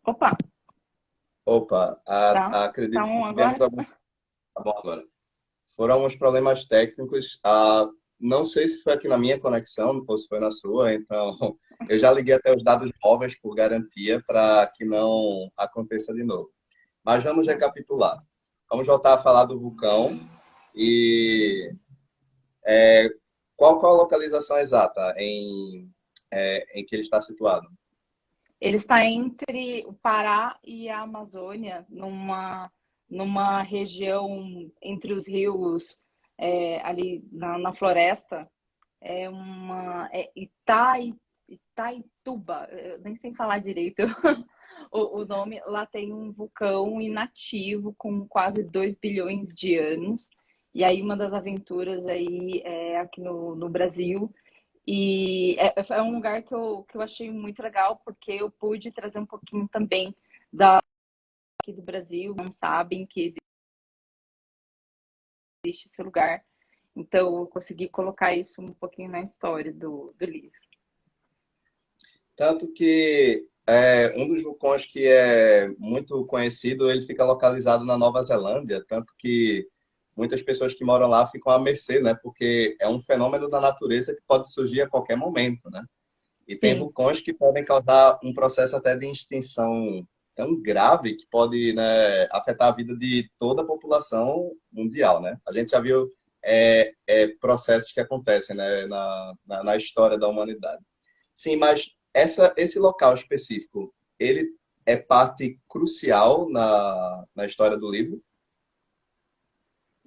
Opa, Opa, acredito que então tivemos agora? algum. Tá bom agora. Foram alguns problemas técnicos. Não sei se foi aqui na minha conexão ou se foi na sua, então eu já liguei até os dados móveis por garantia para que não aconteça de novo. Mas vamos Tá. recapitular. Vamos voltar a falar do vulcão e qual a localização exata em que ele está situado? Ele está entre o Pará e a Amazônia, numa região entre os rios, ali na floresta. É Itaituba, eu nem sei falar direito o nome. Lá tem um vulcão inativo com quase 2 bilhões de anos. E aí uma das aventuras aí é aqui no Brasil. E é um lugar que eu achei muito legal, porque eu pude trazer um pouquinho também aqui do Brasil. Não sabem que existe esse lugar. Então, eu consegui colocar isso um pouquinho na história do livro. Tanto que um dos vulcões que é muito conhecido, ele fica localizado na Nova Zelândia, tanto que muitas pessoas que moram lá ficam à mercê, né? Porque é um fenômeno da natureza que pode surgir a qualquer momento, né? E tem Sim, vulcões que podem causar um processo até de extinção tão grave que pode, né, afetar a vida de toda a população mundial, né? A gente já viu processos que acontecem, né, na história da humanidade. Sim, mas esse local específico, ele é parte crucial na história do livro?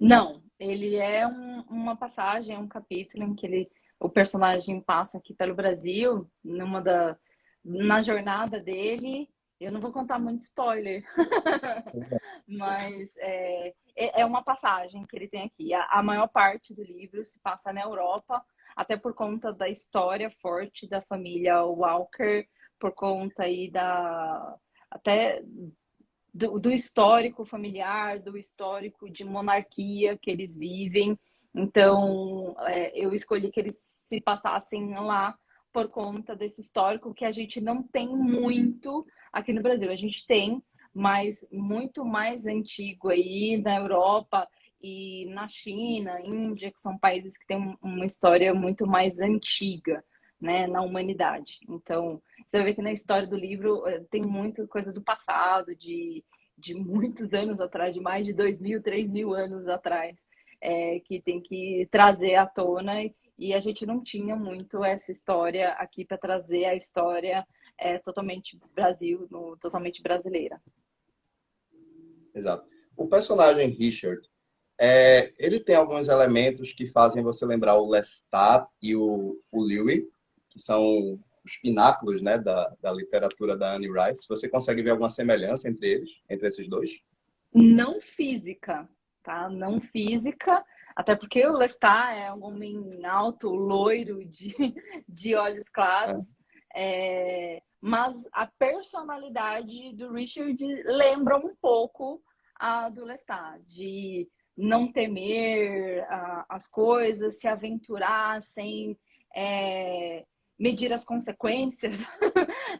não, ele é uma passagem, é um capítulo em que o personagem passa aqui pelo Brasil, na jornada dele. Eu não vou contar muito spoiler, mas é uma passagem que ele tem aqui. A maior parte do livro se passa na Europa, até por conta da história forte da família Walker, por conta aí até do histórico familiar, do histórico de monarquia que eles vivem. Então, eu escolhi que eles se passassem lá por conta desse histórico que a gente não tem muito aqui no Brasil. A gente tem, mas muito mais antigo aí na Europa e na China, Índia, que são países que têm uma história muito mais antiga, né, na humanidade. Então, você vai ver que na história do livro tem muita coisa do passado, de muitos anos atrás, de mais de 2.000, 3.000 anos atrás, que tem que trazer à tona. E a gente não tinha muito essa história aqui para trazer a história totalmente Brasil, totalmente brasileira. Exato. O personagem Richard, ele tem alguns elementos que fazem você lembrar o Lestat e o Lewis, que são os pináculos, né, da literatura da Anne Rice. Você consegue ver alguma semelhança entre eles, entre esses dois? Não física, tá? Não física, até porque o Lestat é um homem alto, loiro, de olhos É. claros, mas a personalidade do Richard lembra um pouco a do Lestat, de não temer as coisas, se aventurar sem medir as consequências,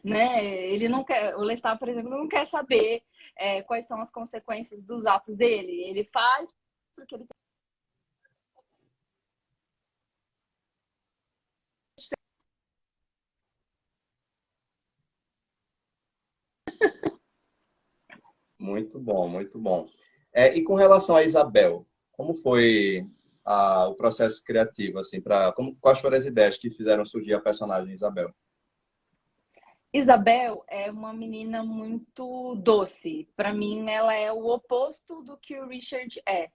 né? Ele não quer, o Lestat, por exemplo, não quer saber quais são as consequências dos atos dele. Ele faz porque ele Muito bom, muito bom. E com relação a Isabel, como foi o processo criativo, assim, quais foram as ideias que fizeram surgir a personagem Isabel? Isabel é uma menina muito doce. Para mim, ela é o oposto do que o Richard é.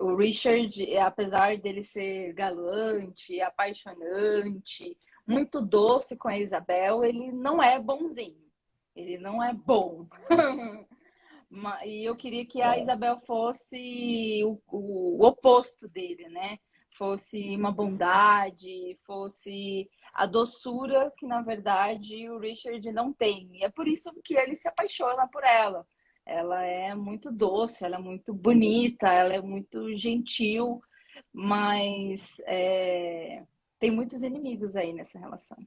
O Richard, apesar dele ser galante, apaixonante, muito doce com a Isabel, ele não é bonzinho. Ele não é bom. E eu queria que a Isabel fosse o oposto dele, né? Fosse uma bondade, fosse a doçura que, na verdade, o Richard não tem. E é por isso que ele se apaixona por ela. Ela é muito doce, ela é muito bonita, ela é muito gentil, mas tem muitos inimigos aí nessa relação.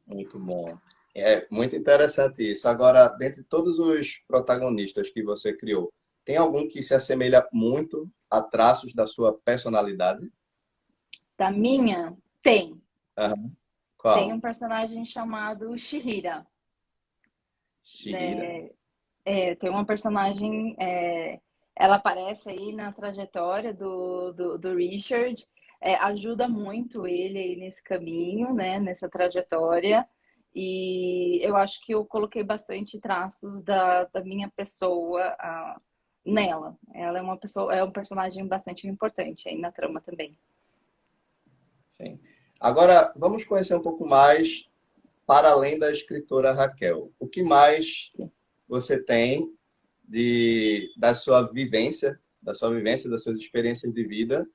Muito bom. É muito interessante isso. Agora, dentre todos os protagonistas que você criou, tem algum que se assemelha muito a traços da sua personalidade? Da minha, tem. Aham. Tem um Qual? personagem chamado Shihira. Shihira. É, tem uma personagem, ela aparece aí na trajetória do Richard, ajuda muito ele aí nesse caminho, né, nessa trajetória, e eu acho que eu coloquei bastante traços da minha pessoa nela. Ela é uma pessoa, é um personagem bastante importante aí na trama também. Sim. Agora, vamos conhecer um pouco mais para além da escritora Raquel. O que mais você tem da sua vivência, das suas experiências de vida,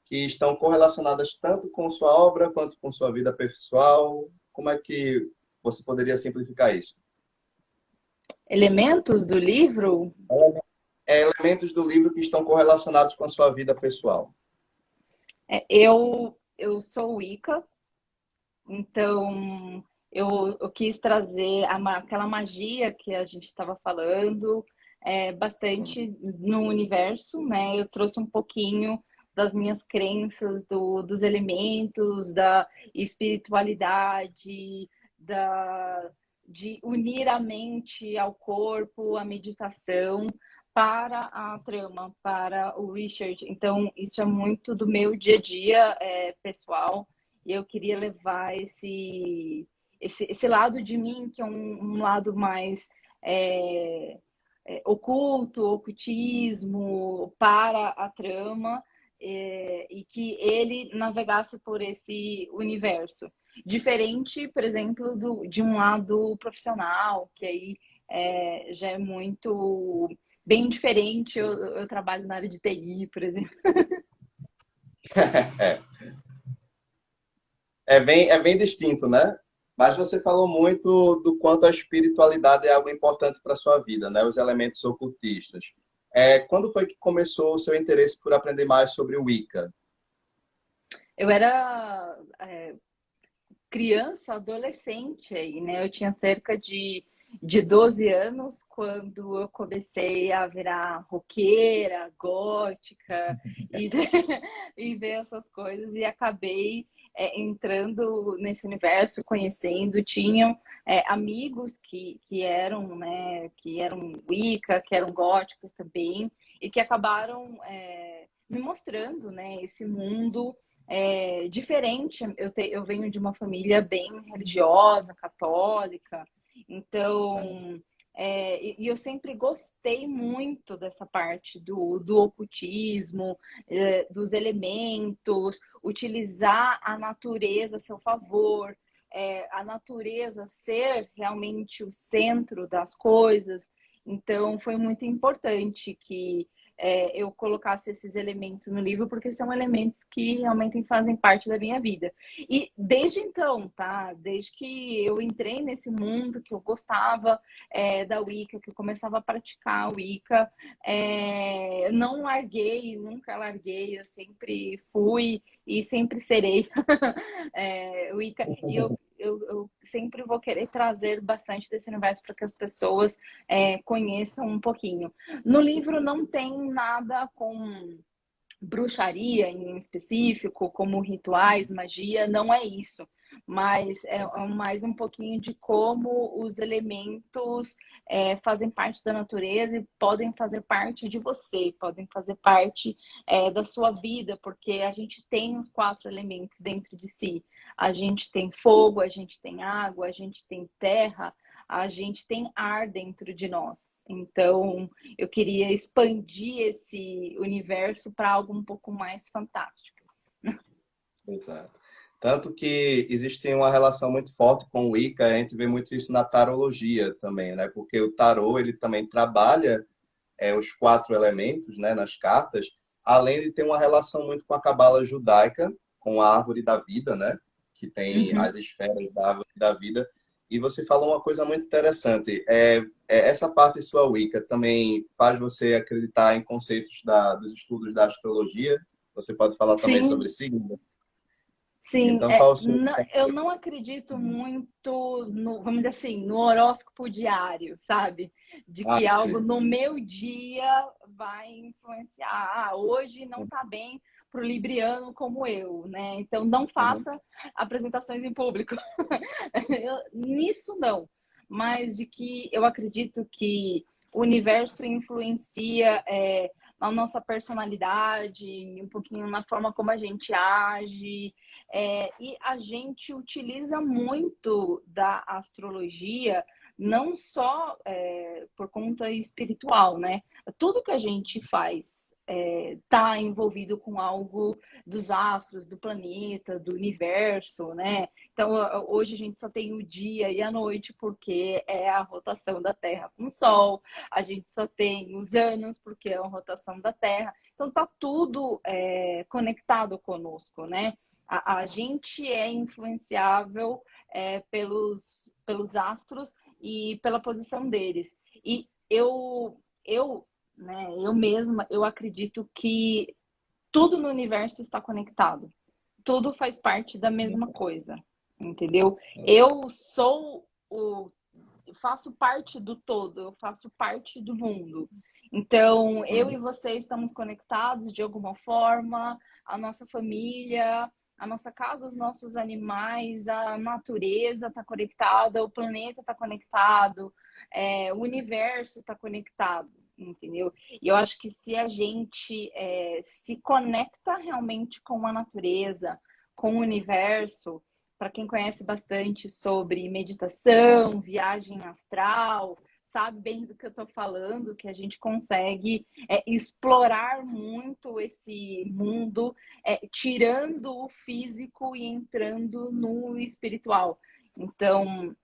que estão correlacionadas tanto com sua obra quanto com sua vida pessoal? Como é que você poderia simplificar isso? Elementos do livro, Elementos do livro que estão correlacionados com a sua vida pessoal. eu sou Wicca. Então, eu quis trazer aquela magia que a gente estava falando, bastante no universo, né? Eu trouxe um pouquinho das minhas crenças, dos elementos, da espiritualidade, da, de unir a mente ao corpo, a meditação, para a trama, para o Richard. Então, isso é muito do meu dia a dia, pessoal, e eu queria levar esse lado de mim, que é um lado mais é, oculto, ocultismo, para a trama, e que ele navegasse por esse universo. Diferente, por exemplo, de um lado profissional, que aí já é muito bem diferente. Eu trabalho na área de TI, por exemplo. É, é bem distinto, né? Mas você falou muito do quanto a espiritualidade é algo importante para a sua vida, né? Os elementos ocultistas. Quando foi que começou o seu interesse por aprender mais sobre o Wicca? Eu era criança, adolescente aí, né? Eu tinha cerca de 12 anos quando eu comecei a virar roqueira, gótica e ver, e ver essas coisas e acabei entrando nesse universo, conhecendo, tinham amigos que eram, né, que eram Wicca, que eram góticos também, e que acabaram me mostrando, né, esse mundo diferente. Eu venho de uma família bem religiosa, católica, então. E eu sempre gostei muito dessa parte do ocultismo, dos elementos, utilizar a natureza a seu favor, a natureza ser realmente o centro das coisas. Então, foi muito importante que eu colocasse esses elementos no livro, porque são elementos que realmente fazem parte da minha vida. E desde então, tá? Desde que eu entrei nesse mundo, que eu gostava da Wicca, que eu começava a praticar a Wicca, não larguei, nunca larguei, eu sempre fui e sempre serei Wicca. E eu sempre vou querer trazer bastante desse universo para que as pessoas conheçam um pouquinho. No livro não tem nada com bruxaria em específico, como rituais, magia, não é isso. Mas é mais um pouquinho de como os elementos fazem parte da natureza e podem fazer parte de você, podem fazer parte da sua vida, porque a gente tem os 4 elementos dentro de si. A gente tem fogo, a gente tem água, a gente tem terra, a gente tem ar dentro de nós. Então, eu queria expandir esse universo para algo um pouco mais fantástico. Exato. Tanto que existe uma relação muito forte com o Wicca, a gente vê muito isso na tarologia também, né? Porque o tarô, ele também trabalha os 4 elementos, né, nas cartas, além de ter uma relação muito com a cabala judaica, com a árvore da vida, né? Que tem Uhum. as esferas da árvore da vida. E você falou uma coisa muito interessante. Essa parte sua Wicca também faz você acreditar em conceitos dos estudos da astrologia? Você pode falar também sobre Sim, signos? Sim, Então, qual o seu... eu não acredito muito no, vamos dizer assim, no horóscopo diário, sabe? De Ah, que algo sim. no meu dia vai influenciar. Ah, hoje não tá bem pro libriano como eu, né? Então não Uhum. faça apresentações em público. Nisso não, mas de que eu acredito que o universo influencia na nossa personalidade, um pouquinho na forma como a gente age, e a gente utiliza muito da astrologia, não só por conta espiritual, né? Tudo que a gente faz está envolvido com algo dos astros, do planeta, do universo, né? Então, hoje a gente só tem o dia e a noite, porque é a rotação da Terra com o Sol, a gente só tem os anos, porque é a rotação da Terra. Então, tá tudo conectado conosco, né? A gente é influenciável pelos astros e pela posição deles. E né, eu mesma, eu acredito que tudo no universo está conectado. Tudo faz parte da mesma coisa, entendeu? Eu sou o eu faço parte do todo, eu faço parte do mundo. Então, eu e Uhum. você estamos conectados de alguma forma, a nossa família, a nossa casa, os nossos animais, a natureza está conectada, o planeta está conectado, o universo está conectado, entendeu? E eu acho que se a gente se conecta realmente com a natureza, com o universo, para quem conhece bastante sobre meditação, viagem astral, sabe bem do que eu estou falando, que a gente consegue explorar muito esse mundo, tirando o físico e entrando no espiritual. Então,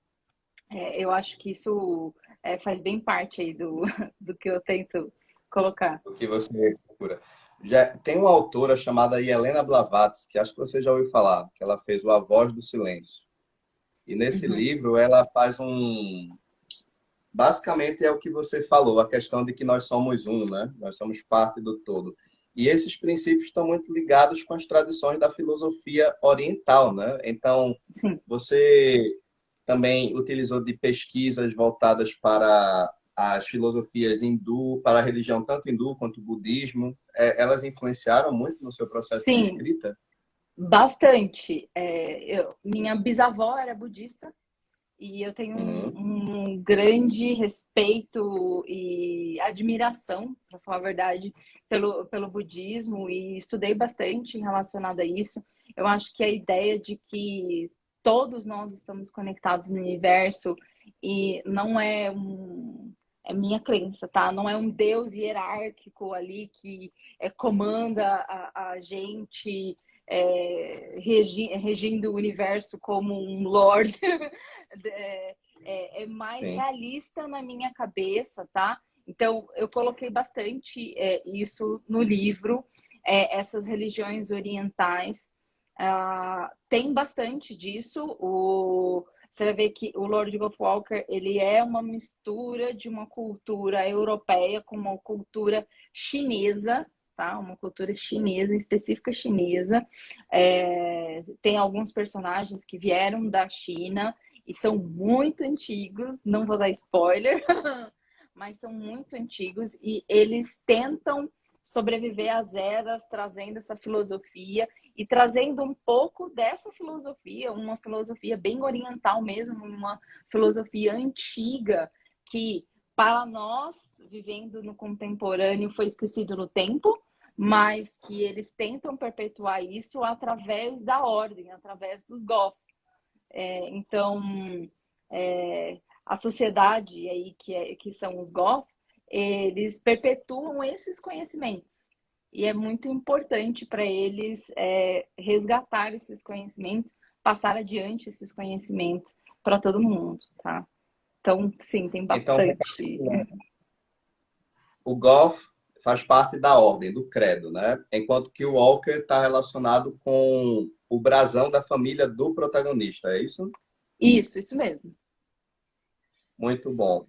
eu acho que isso faz bem parte aí do que eu tento colocar. O que você procura. Já tem uma autora chamada Helena Blavatsky, que acho que você já ouviu falar, que ela fez o A Voz do Silêncio. E nesse Uhum. livro ela faz um... Basicamente é o que você falou, a questão de que nós somos um, né? Nós somos parte do todo. E esses princípios estão muito ligados com as tradições da filosofia oriental, né? Então, Sim. você também utilizou de pesquisas voltadas para as filosofias hindu, para a religião tanto hindu quanto budismo. Elas influenciaram muito no seu processo de Sim, escrita? bastante. Minha bisavó era budista e eu tenho Uhum. um grande respeito e admiração, para falar a verdade, pelo budismo e estudei bastante relacionado a isso. Eu acho que a ideia de que todos nós estamos conectados no universo e não é minha crença, tá? Não é um Deus hierárquico ali que comanda a gente regindo o universo como um lord mais Sim. realista na minha cabeça, tá? Então, eu coloquei bastante isso no livro, essas religiões orientais. Tem bastante disso. Você vai ver que o Lord Goldwalker, ele é uma mistura de uma cultura europeia com uma cultura chinesa, tá? Uma cultura chinesa, específica chinesa. Tem alguns personagens que vieram da China e são muito antigos, não vou dar spoiler, mas são muito antigos e eles tentam sobreviver às eras, trazendo essa filosofia e trazendo um pouco dessa filosofia, uma filosofia bem oriental mesmo, uma filosofia antiga que para nós, vivendo no contemporâneo, foi esquecido no tempo, mas que eles tentam perpetuar isso através da ordem, através dos Goths. Então, a sociedade aí que são os Goths, eles perpetuam esses conhecimentos. E é muito importante para eles resgatar esses conhecimentos, passar adiante esses conhecimentos para todo mundo, tá? Então, sim, tem Então, bastante. o golf faz parte da ordem, do credo, né? Enquanto que o Walker está relacionado com o brasão da família do protagonista, é isso? Isso mesmo. Muito bom.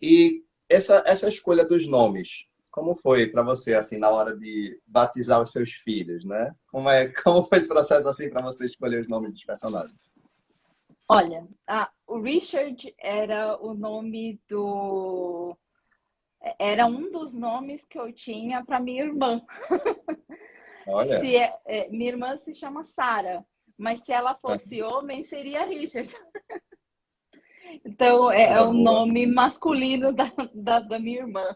E essa escolha dos nomes. como foi para você, assim, na hora de batizar os seus filhos, né? Como foi esse processo, assim, para você escolher os nomes dos personagens? Olha, o Richard era o nome do. Era um dos nomes que eu tinha para minha irmã. Olha, Minha irmã se chama Sara, mas se ela fosse homem, seria Richard. Então, é coisa o boa. nome masculino da minha irmã.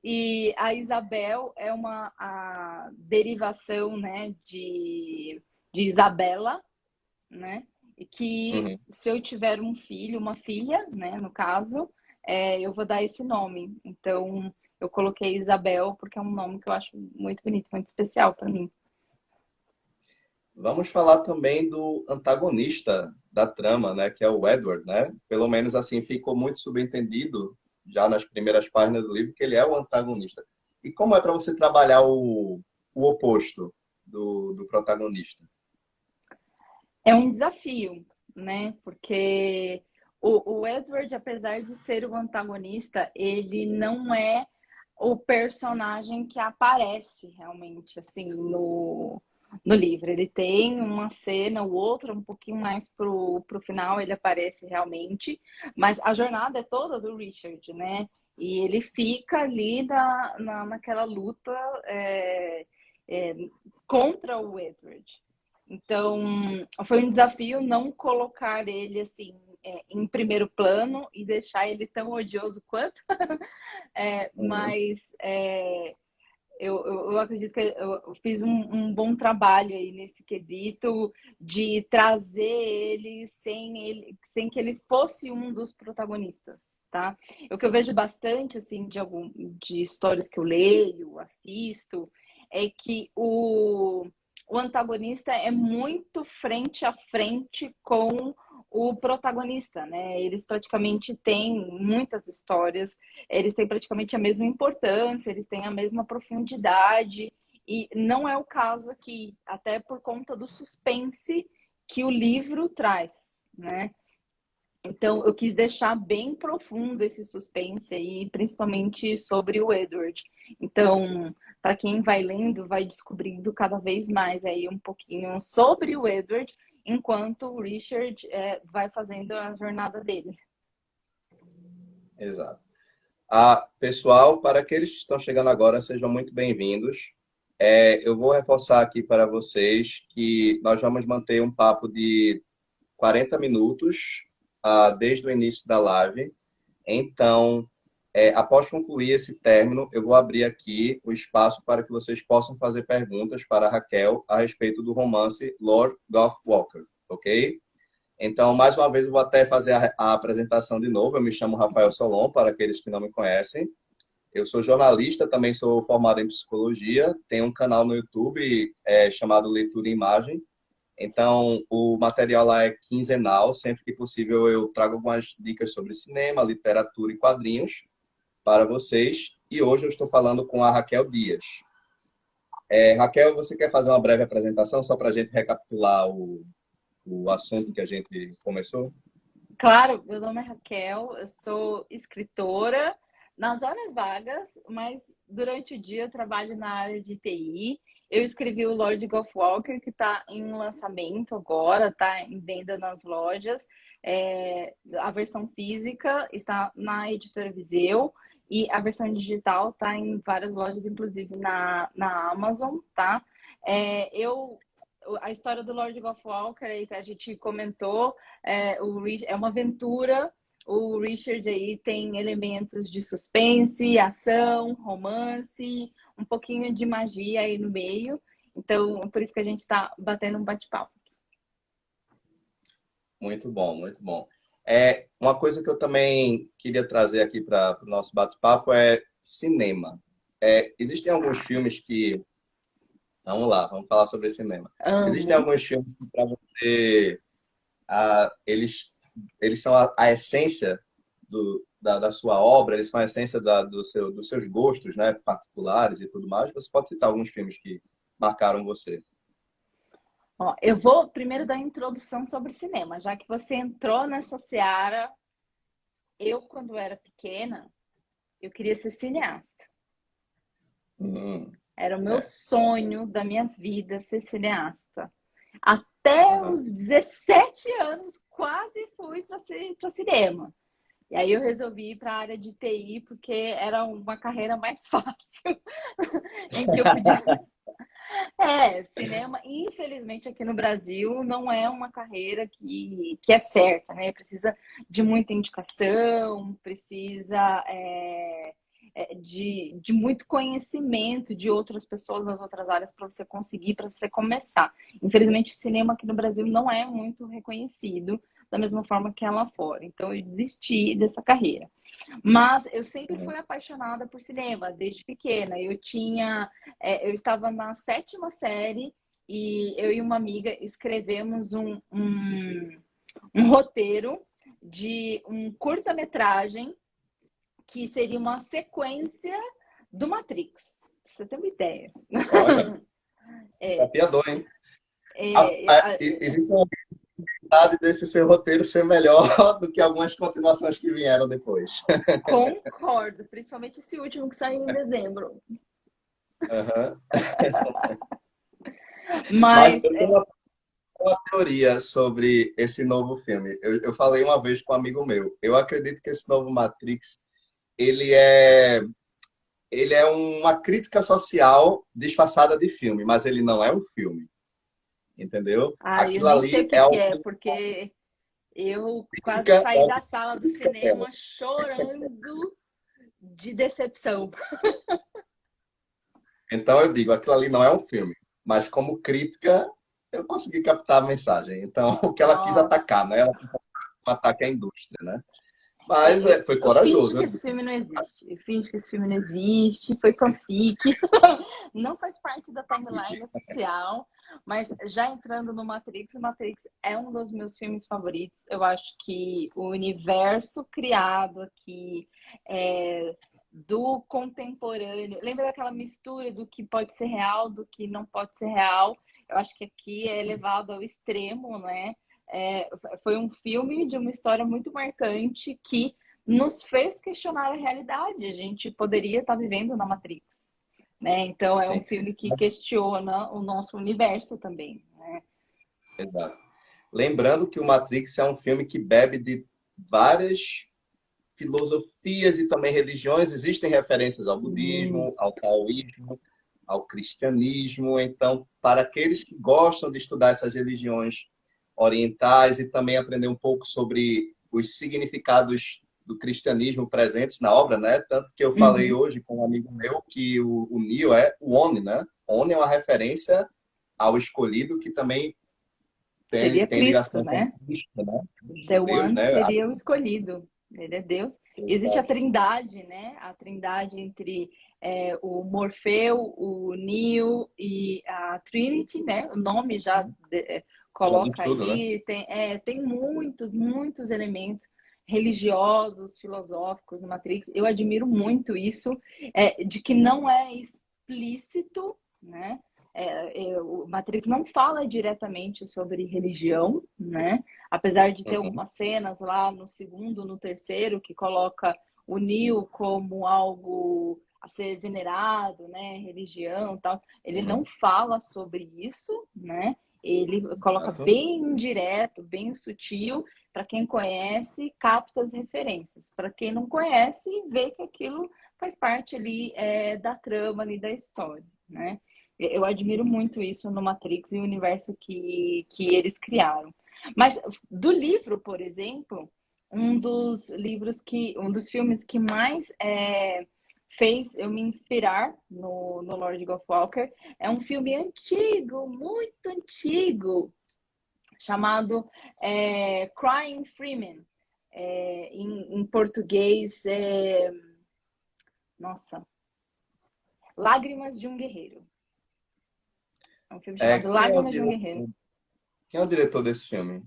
E a Isabel é a derivação, né, de Isabela, né? E que Uhum. se eu tiver um filho, uma filha, né, no caso, eu vou dar esse nome. Então, eu coloquei Isabel porque é um nome que eu acho muito bonito, muito especial para mim. Vamos falar também do antagonista da trama, né, que é o Edward, né? Pelo menos assim ficou muito subentendido já nas primeiras páginas do livro que ele é o antagonista. E como é para você trabalhar o oposto do protagonista? É um desafio, né? Porque o Edward, apesar de ser o antagonista, ele não é o personagem que aparece realmente assim no livro. Ele tem uma cena ou outra, um pouquinho mais pro final, ele aparece realmente, mas a jornada é toda do Richard, né? E ele fica ali naquela luta é, contra o Edward. Então, foi um desafio não colocar ele assim em primeiro plano e deixar ele tão odioso quanto, Uhum. mas eu acredito que eu fiz um bom trabalho aí nesse quesito de trazer sem que ele fosse um dos protagonistas, tá? O que eu vejo bastante assim de histórias que eu leio, assisto, é que o antagonista é muito frente a frente com o protagonista, né? Eles praticamente têm muitas histórias, eles têm praticamente a mesma importância, eles têm a mesma profundidade, e não é o caso aqui, até por conta do suspense que o livro traz, né? Então, eu quis deixar bem profundo esse suspense aí, principalmente sobre o Edward. Então, para quem vai lendo, vai descobrindo cada vez mais aí um pouquinho sobre o Edward, enquanto o Richard vai fazendo a jornada dele. Exato. Pessoal, para aqueles que estão chegando agora, sejam muito bem-vindos. Eu vou reforçar aqui para vocês que nós vamos manter um papo de 40 minutos, desde o início da live. Então, após concluir esse término, eu vou abrir aqui o espaço para que vocês possam fazer perguntas para a Raquel a respeito do romance Lord Goth Walker, ok? Então, mais uma vez, eu vou até fazer a apresentação de novo. Eu me chamo Rafael Solon, para aqueles que não me conhecem. Eu sou jornalista, também sou formado em psicologia, tenho um canal no YouTube chamado Leitura e Imagem. Então, o material lá é quinzenal, sempre que possível eu trago algumas dicas sobre cinema, literatura e quadrinhos para vocês. E hoje eu estou falando com a Raquel Dias. Raquel, você quer fazer uma breve apresentação só para a gente recapitular o assunto que a gente começou? Claro, meu nome é Raquel, eu sou escritora nas horas vagas, mas durante o dia eu trabalho na área de TI. Eu escrevi o Lord of Walker, que está em lançamento agora, está em venda nas lojas. A versão física está na editora Viseu e a versão digital está em várias lojas, inclusive na Amazon, tá? Eu a história do Lord of Walker aí que a gente comentou é uma aventura. O Richard aí tem elementos de suspense, ação, romance, um pouquinho de magia aí no meio. Então, por isso que a gente está batendo um bate-papo. Muito bom, muito bom. Uma coisa que eu também queria trazer aqui para o nosso bate-papo é cinema. Existem alguns filmes que. Vamos lá, vamos falar sobre cinema. Existem Amo. alguns filmes que, para você, eles são a essência da sua obra, eles são a essência dos seus gostos, né, particulares e tudo mais. Você pode citar alguns filmes que marcaram você? Ó, eu vou primeiro dar a introdução sobre cinema, já que você entrou nessa seara. Eu, quando era pequena, eu queria ser cineasta. Hum, Era o meu é. sonho da minha vida ser cineasta. Até Aham. os 17 anos, quase fui para cinema. E aí eu resolvi ir para a área de TI porque era uma carreira mais fácil em que eu podia. Cinema, infelizmente aqui no Brasil não é uma carreira que é certa, né? Precisa de muita indicação, precisa de muito conhecimento de outras pessoas nas outras áreas para você conseguir, para você começar. Infelizmente, o cinema aqui no Brasil não é muito reconhecido da mesma forma que é lá fora. Então, eu desisti dessa carreira. Mas eu sempre fui apaixonada por cinema, desde pequena. Eu estava na sétima série e eu e uma amiga escrevemos um roteiro de um curta-metragem que seria uma sequência do Matrix. Pra você ter uma ideia. Olha, É, copiador, hein? é, Existe uma possibilidade desse seu roteiro ser melhor do que algumas continuações que vieram depois. concordo, principalmente esse último que saiu em dezembro. Aham. Mas Mas eu tenho uma teoria sobre esse novo filme. Eu falei uma vez com um amigo meu. Eu acredito que esse novo Matrix, ele é, ele é uma crítica social disfarçada de filme, mas ele não é um filme, entendeu? eu Aquilo nem sei o ali que é que uma é, porque eu quase crítica. saí da sala do cinema chorando de decepção. Então eu digo, aquilo ali não é um filme, mas como crítica eu consegui captar a mensagem. Então o que ela quis Nossa, atacar, né? Ela quis atacar a indústria, né? eu, Mas eu, foi eu finjo corajoso, que eu esse disse. filme não existe. Eu finjo que esse filme não existe, foi fanfic, não faz parte da timeline oficial. Mas já entrando no Matrix, o Matrix é um dos meus filmes favoritos. Eu acho que o universo criado aqui do contemporâneo, lembra daquela mistura do que pode ser real, do que não pode ser real? Eu acho que aqui é elevado ao extremo, né? É, foi um filme de uma história muito marcante que nos fez questionar a realidade. A gente poderia estar vivendo na Matrix, né? Então é um Sim, filme que questiona o nosso universo também, né? exato. Lembrando que o Matrix é um filme que bebe de várias filosofias e também religiões. Existem referências ao Hum, budismo, ao taoísmo, ao cristianismo. Então, para aqueles que gostam de estudar essas religiões orientais e também aprender um pouco sobre os significados do cristianismo presentes na obra, né? Tanto que eu falei uhum. hoje com um amigo meu que o Neo é o Oni, né? Oni é uma referência ao escolhido que também Seria tem Cristo, ligação com né? Cristo, né? The Deus, One né? seria o escolhido. Ele é Deus. Existe a Exato. trindade, né? A trindade entre o Morfeu, o Neo e a Trinity, né? O nome já Já diz coloca tudo, né? aí. Tem muitos elementos religiosos, filosóficos no Matrix. Eu admiro muito isso, de que não é explícito, né? O Matrix não fala diretamente sobre religião, né? Apesar de ter Uhum, algumas cenas lá no segundo, no terceiro, que coloca o Neo como algo a ser venerado, né? Religião e tal. Ele não uhum. fala sobre isso, né? Ele coloca Exato. bem direto, bem sutil. Para quem conhece, capta as referências. Para quem não conhece, vê que aquilo faz parte ali da trama ali da história, né? Eu admiro muito isso no Matrix e o universo que eles criaram. Mas do livro, por exemplo, um dos filmes que mais fez eu me inspirar no Lord of Walker é um filme antigo, muito antigo, chamado Crying Freeman. Em português, nossa, Lágrimas de um Guerreiro. É um filme chamado Quem é o Lágrimas de um diretor, Guerreiro. quem é o diretor desse filme?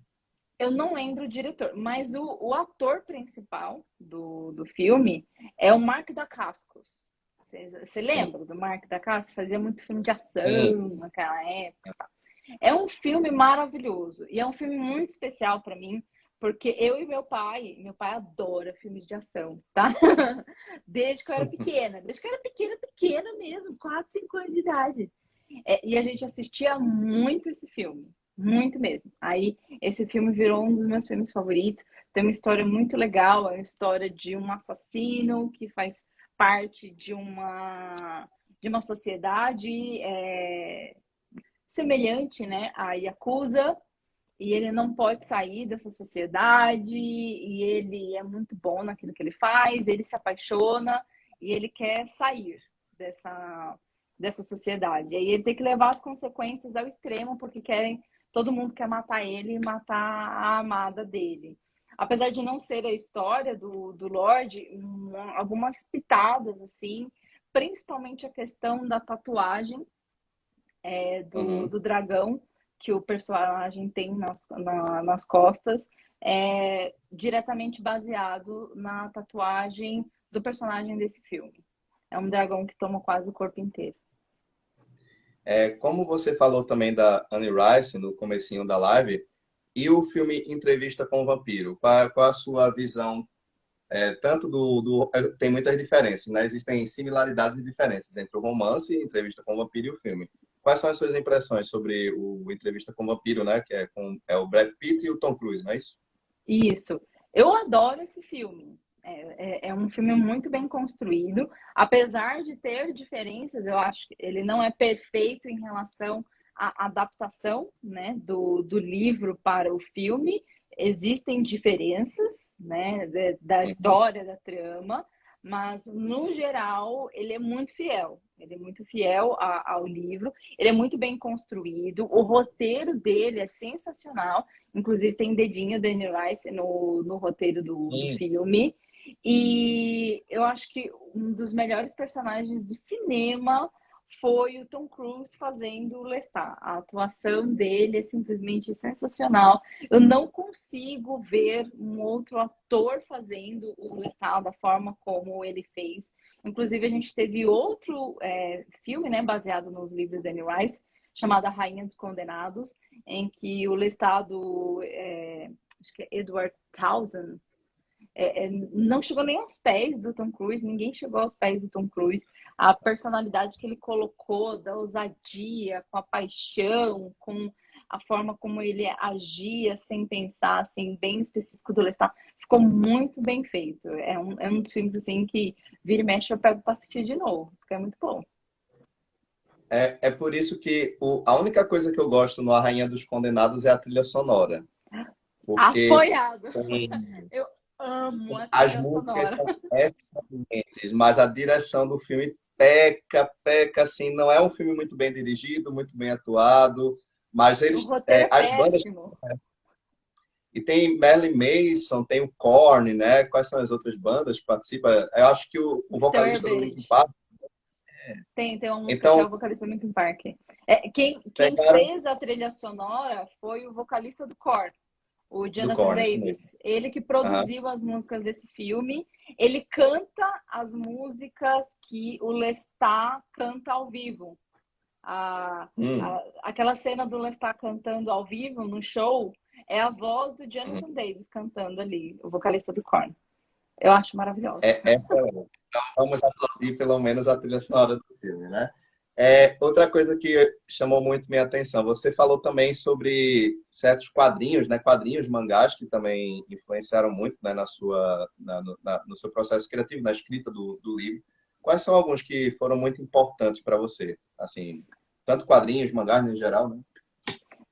Eu não lembro o diretor, mas o ator principal do filme é o Mark Dacascos. Você Sim, lembra do Mark Dacascos? Fazia muito filme de sim, ação naquela época. É um filme maravilhoso e é um filme muito especial para mim, Porque eu e meu pai adora filmes de ação, tá? Desde que eu era pequena, desde que eu era pequena, pequena mesmo, 4, 5 anos de idade. E a gente assistia muito esse filme, muito mesmo. Aí esse filme virou um dos meus filmes favoritos. Tem uma história muito legal, é a história de um assassino que faz parte de uma sociedade semelhante, né, à Yakuza, e ele não pode sair dessa sociedade, e ele é muito bom naquilo que ele faz, ele se apaixona e ele quer sair dessa sociedade. Aí ele tem que levar as consequências ao extremo, porque todo mundo quer matar ele e matar a amada dele. Apesar de não ser a história do Lorde, algumas pitadas, assim, principalmente a questão da tatuagem Uhum. do dragão que o personagem tem nas costas, é diretamente baseado na tatuagem do personagem desse filme. É um dragão que toma quase o corpo inteiro. Como você falou também da Anne Rice no comecinho da live, e o filme Entrevista com o Vampiro, qual a sua visão? Tanto tem muitas diferenças, né? Existem similaridades e diferenças entre o romance, Entrevista com o Vampiro e o filme. Quais são as suas impressões sobre o Entrevista com o Vampiro, né? Que é o Brad Pitt e o Tom Cruise, não é isso? Isso. Eu adoro esse filme. É um filme muito bem construído. Apesar de ter diferenças, eu acho que ele não é perfeito em relação à adaptação, né, do livro para o filme. Existem diferenças, né, da Uhum. história, da trama, mas no geral ele é muito fiel. Ele é muito fiel ao livro. Ele é muito bem construído. O roteiro dele é sensacional. Inclusive tem dedinho da Anne Rice no roteiro do Sim. filme. E eu acho que um dos melhores personagens do cinema foi o Tom Cruise fazendo o Lestat. A atuação dele é simplesmente sensacional. Eu não consigo ver um outro ator fazendo o Lestat da forma como ele fez. Inclusive, a gente teve outro filme, né, baseado nos livros da Anne Rice, chamado A Rainha dos Condenados, em que o listado, acho que é Edward Townsend, não chegou nem aos pés do Tom Cruise, ninguém chegou aos pés do Tom Cruise. A personalidade que ele colocou, da ousadia, com a paixão, com a forma como ele agia sem pensar, assim, bem específico do Lestat, ficou muito bem feito. É um dos filmes, assim, que vira e mexe eu pego pra assistir de novo, porque é muito bom. É por isso que a única coisa que eu gosto no A Rainha dos Condenados é a trilha sonora. Porque Apoiado! tem- Eu amo a as trilha músicas sonora. são excelentes, mas a direção do filme peca, assim, não é um filme muito bem dirigido, muito bem atuado, mas O roteiro é as bandas, péssimo. e tem Marilyn Manson, tem o Korn, né? Quais são as outras bandas que participam? Eu acho que o vocalista do Linkin Disturbed. Park, Tem uma música que é então o vocalista do Linkin Park. Quem pegaram fez a trilha sonora foi o vocalista do Korn, o do Jonathan Korn, isso mesmo. Davis. Ele que Aham. produziu as músicas desse filme. Ele canta as músicas que o Lestat canta ao vivo. A, Hum, aquela cena do Lestat cantando ao vivo no show é a voz do hum. Jonathan Davis cantando ali, o vocalista do Korn. Eu acho maravilhoso. Excelente. Então, vamos aplaudir pelo menos a trilha sonora do filme, né? Outra coisa que chamou muito minha atenção, você falou também sobre certos quadrinhos, né? Quadrinhos, mangás, que também influenciaram muito, né, no seu processo criativo, na escrita do livro. Quais são alguns que foram muito importantes para você? Assim, tanto quadrinhos, mangás em geral, né?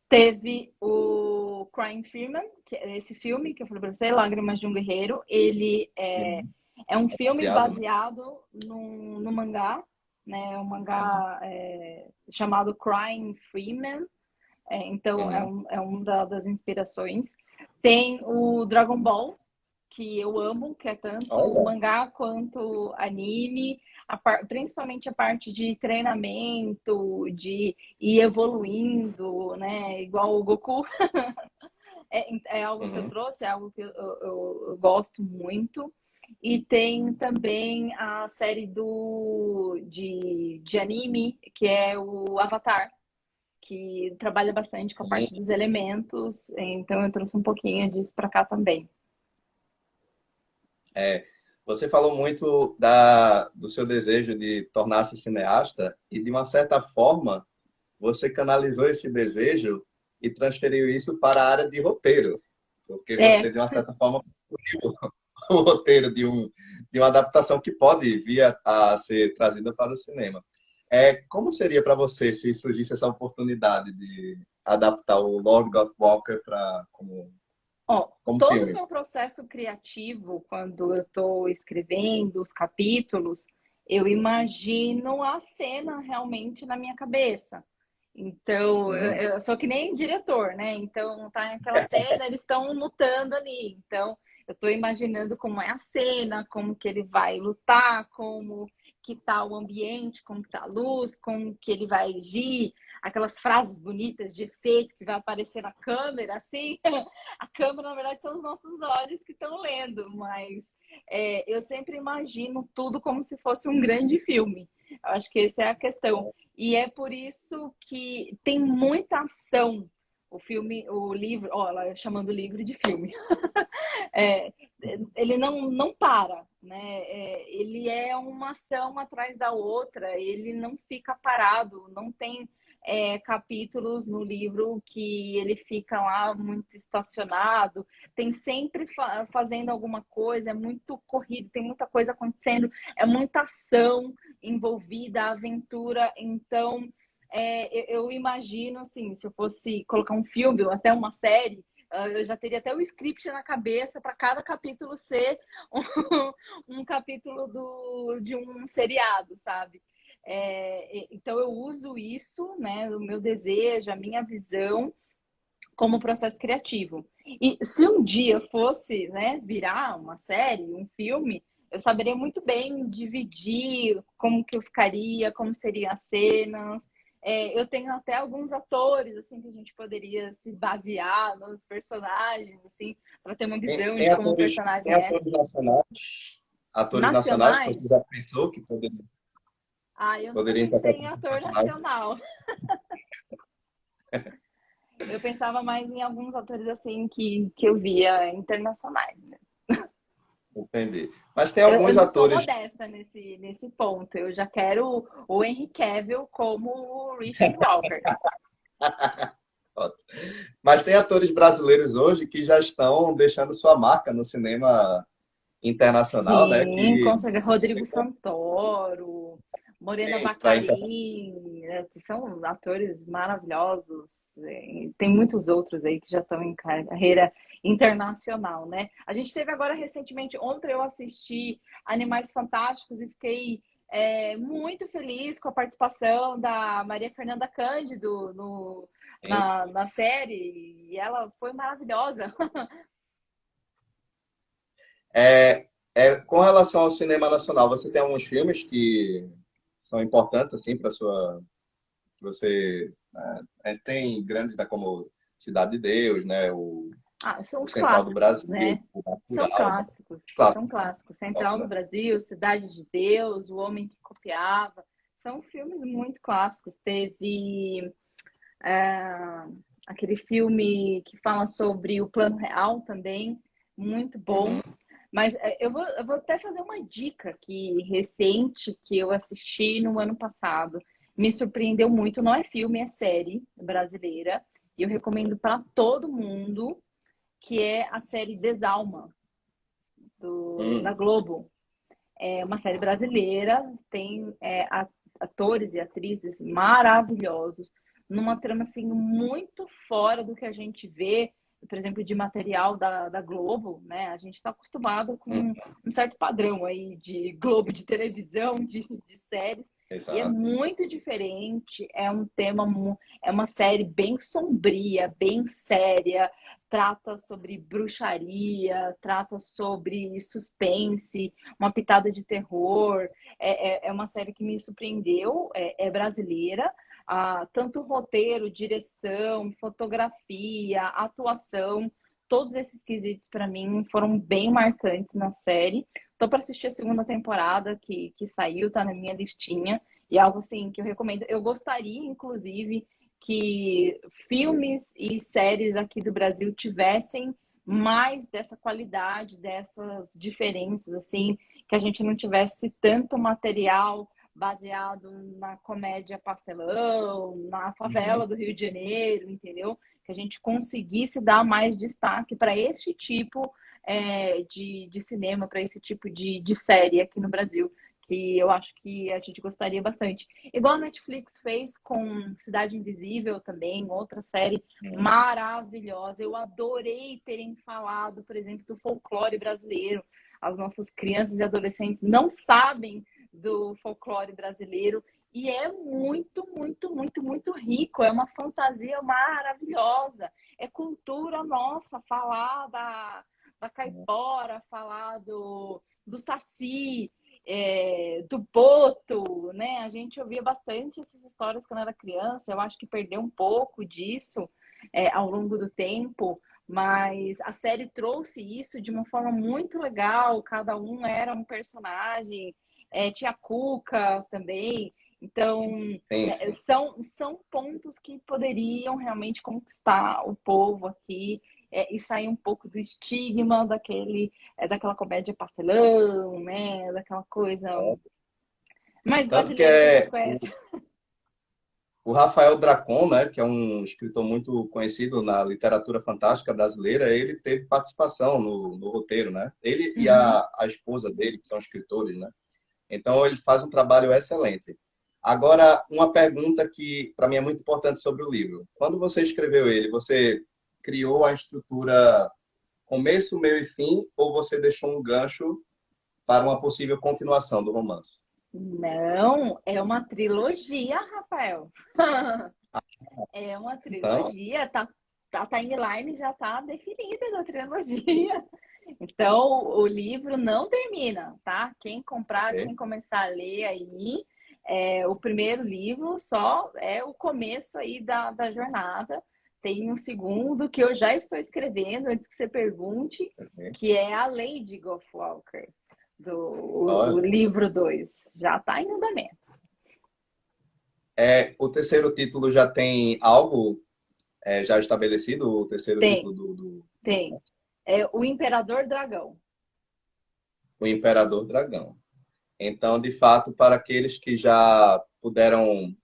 Teve o Crying Freeman, que é esse filme que eu falei pra você, Lágrimas de um Guerreiro. Ele Sim. é um filme Baseado, né? baseado no mangá, né? Um mangá chamado Crying Freeman. Então, Uhum. é uma das inspirações. Tem o Dragon Ball, que eu amo, que é tanto Olha. mangá quanto anime, principalmente a parte de treinamento, de ir evoluindo, né? Igual o Goku. É algo que eu Uhum. trouxe, é algo que eu gosto muito. E tem também a série de anime, que é o Avatar, que trabalha bastante com a Sim. parte dos elementos, então eu trouxe um pouquinho disso para cá também. É, você falou muito do seu desejo de tornar-se cineasta e, de uma certa forma, você canalizou esse desejo e transferiu isso para a área de roteiro, porque você, É, de uma certa forma, construiu o roteiro de uma adaptação que pode vir a ser trazida para o cinema. Como seria para você se surgisse essa oportunidade de adaptar o Lord God Walker ó, como todo o filme? meu processo criativo, quando eu estou escrevendo os capítulos, eu imagino a cena realmente na minha cabeça. Então, Hum, eu sou que nem diretor, né? Então, tá aquela cena, eles estão lutando ali. Então, eu estou imaginando como é a cena, como que ele vai lutar, como que tá o ambiente, como que tá a luz, como que ele vai agir, aquelas frases bonitas de efeito que vai aparecer na câmera, assim. A câmera, na verdade, são os nossos olhos que estão lendo, mas eu sempre imagino tudo como se fosse um grande filme. Eu acho que essa é a questão. E é por isso que tem muita ação. O filme, o livro, ó, ela chamando o livro de filme. É, ele não para, né? Ele é uma ação atrás da outra, ele não fica parado, não tem capítulos no livro que ele fica lá muito estacionado, tem sempre fazendo alguma coisa, é muito corrido, tem muita coisa acontecendo, é muita ação envolvida, aventura, então eu imagino assim, se eu fosse colocar um filme ou até uma série, eu já teria até o script na cabeça para cada capítulo ser um capítulo de um seriado, sabe? Então eu uso isso, né, o meu desejo, a minha visão como processo criativo. E se um dia fosse, né, virar uma série, um filme, eu saberia muito bem dividir como que eu ficaria, como seriam as cenas. Eu tenho até alguns atores assim que a gente poderia se basear nos personagens, assim, para ter uma Tem, visão tem de como o atores, tem personagem é. atores nacionais que você Nacionais? já pensou que Ah, eu nunca poderia pensei interpretar em esse ator personagem? nacional. Eu pensava mais em alguns atores assim que eu via internacionais, né? Entendi. Mas tem Eu alguns não sou atores. modesta nesse ponto. Eu já quero o Henry Cavill como o Richard Walker. Ótimo. Mas tem atores brasileiros hoje que já estão deixando sua marca no cinema internacional, né? Sim, Que com certeza. Rodrigo Santoro, Morena para Baccarin, que são atores maravilhosos. Tem muitos outros aí que já estão em carreira internacional, né? A gente teve agora recentemente, ontem eu assisti Animais Fantásticos e fiquei muito feliz com a participação da Maria Fernanda Cândido na série, e ela foi maravilhosa. com relação ao cinema nacional, você tem alguns filmes que são importantes assim para sua você tem grandes, né, como Cidade de Deus, né, Ah, são o os Central do clássicos, Brasil, né? o São Bacurau, clássicos, claro, são clássicos. Central do né? Brasil, Cidade de Deus, O Homem que Copiava. São filmes muito clássicos. Teve é, aquele filme que fala sobre o Plano Real também, muito bom. Uhum. Mas eu vou até fazer uma dica aqui recente que eu assisti no ano passado. Me surpreendeu muito. Não é filme, é série brasileira. E eu recomendo para todo mundo, que é a série Desalma, da Hum. Globo. É uma série brasileira, tem atores e atrizes maravilhosos, numa trama assim muito fora do que a gente vê, por exemplo, de material da Globo, né? A gente está acostumado Hum. com um certo padrão aí de Globo, de televisão, de séries, e é Exato. muito diferente, é um tema, é uma série bem sombria, bem séria, trata sobre bruxaria, trata sobre suspense, uma pitada de terror. É uma série que me surpreendeu, é brasileira. Tanto roteiro, direção, fotografia, atuação, todos esses quesitos para mim foram bem marcantes na série. Tô para assistir a segunda temporada que saiu, tá na minha listinha. E é algo assim que eu recomendo. Eu gostaria, inclusive, que filmes e séries aqui do Brasil tivessem mais dessa qualidade, dessas diferenças, assim, que a gente não tivesse tanto material baseado na comédia pastelão, na favela Uhum. do Rio de Janeiro, entendeu? Que a gente conseguisse dar mais destaque para esse tipo de cinema, para esse tipo de série aqui no Brasil, que eu acho que a gente gostaria bastante. Igual a Netflix fez com Cidade Invisível também, outra série maravilhosa. Eu adorei terem falado, por exemplo, do folclore brasileiro. As nossas crianças e adolescentes não sabem do folclore brasileiro e é muito, muito, muito, muito rico. É uma fantasia maravilhosa. É cultura nossa falar da caipora, falar do saci, do boto, né? A gente ouvia bastante essas histórias quando era criança. Eu acho que perdeu um pouco disso ao longo do tempo, mas a série trouxe isso de uma forma muito legal. Cada um era um personagem, tinha a Cuca também. Então, Sim, sim. são pontos que poderiam realmente conquistar o povo aqui e sair um pouco do estigma daquela comédia pastelão, né? Daquela coisa mais Tanto que brasileira que a gente conhece. o Rafael Dracon, né, que é um escritor muito conhecido na literatura fantástica brasileira, ele teve participação no roteiro, né? Ele e Uhum. a esposa dele, que são escritores, né? Então, ele faz um trabalho excelente. Agora, uma pergunta que para mim é muito importante sobre o livro. Quando você escreveu ele, você criou a estrutura começo, meio e fim, ou você deixou um gancho para uma possível continuação do romance? Não, é uma trilogia, Rafael. É uma Então, trilogia, a timeline já está definida da trilogia. Então, o livro não termina, tá? Quem comprar, quem ok. começar a ler aí, o primeiro livro só é o começo aí da jornada. Tem um segundo que eu já estou escrevendo, antes que você pergunte, Ok. que é a Lady Gothwalker, o Olha, livro 2. Já está em andamento. o terceiro título já tem algo já estabelecido, o terceiro título Tem, do tem. romance? É o Imperador Dragão. O Imperador Dragão. Então, de fato, para aqueles que já puderam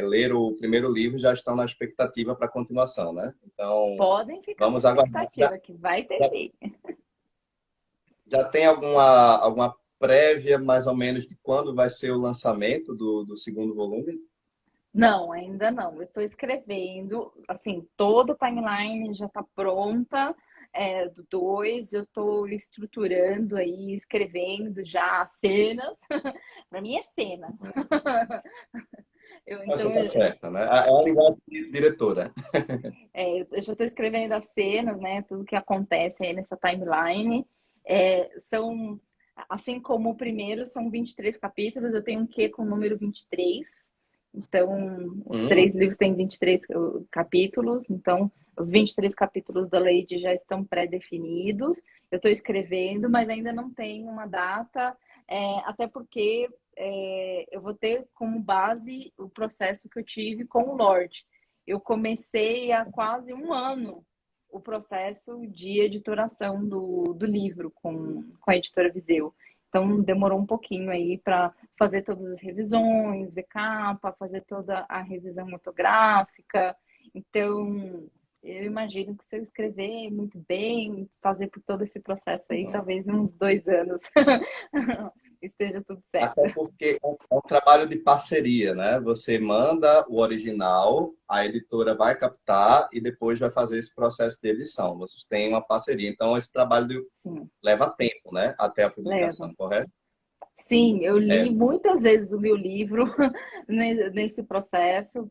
ler o primeiro livro, já estão na expectativa para a continuação, né? Então, Podem ficar na vamos aguardar. expectativa que vai ter Já, sim. já tem alguma prévia, mais ou menos, de quando vai ser o lançamento do segundo volume? Não, ainda não. Eu estou escrevendo, assim, toda a timeline já está pronta, do 2. Eu estou estruturando aí, escrevendo já as cenas. Para mim é cena. Você Então, está certa, né? É a linguagem de diretora. eu já estou escrevendo as cenas, né? Tudo que acontece aí nessa timeline. São, assim como o primeiro, são 23 capítulos, eu tenho um quê com o número 23. Então, os Hum, três livros têm 23 capítulos, então os 23 capítulos da Lady já estão pré-definidos. Eu estou escrevendo, mas ainda não tenho uma data, até porque eu vou ter como base o processo que eu tive com o Lorde. Eu comecei há quase um ano o processo de editoração do livro com a editora Viseu. Então, demorou um pouquinho aí para fazer todas as revisões, ver capa, fazer toda a revisão ortográfica. Então, eu imagino que se eu escrever muito bem, fazer por todo esse processo aí, talvez uns 2 anos esteja tudo certo. até porque é um trabalho de parceria, né? Você manda o original, a editora vai captar e depois vai fazer esse processo de edição. Vocês têm uma parceria. Então, esse trabalho Sim, leva tempo, né? Até a leva. publicação, correto? Sim, eu É. li muitas vezes o meu livro nesse processo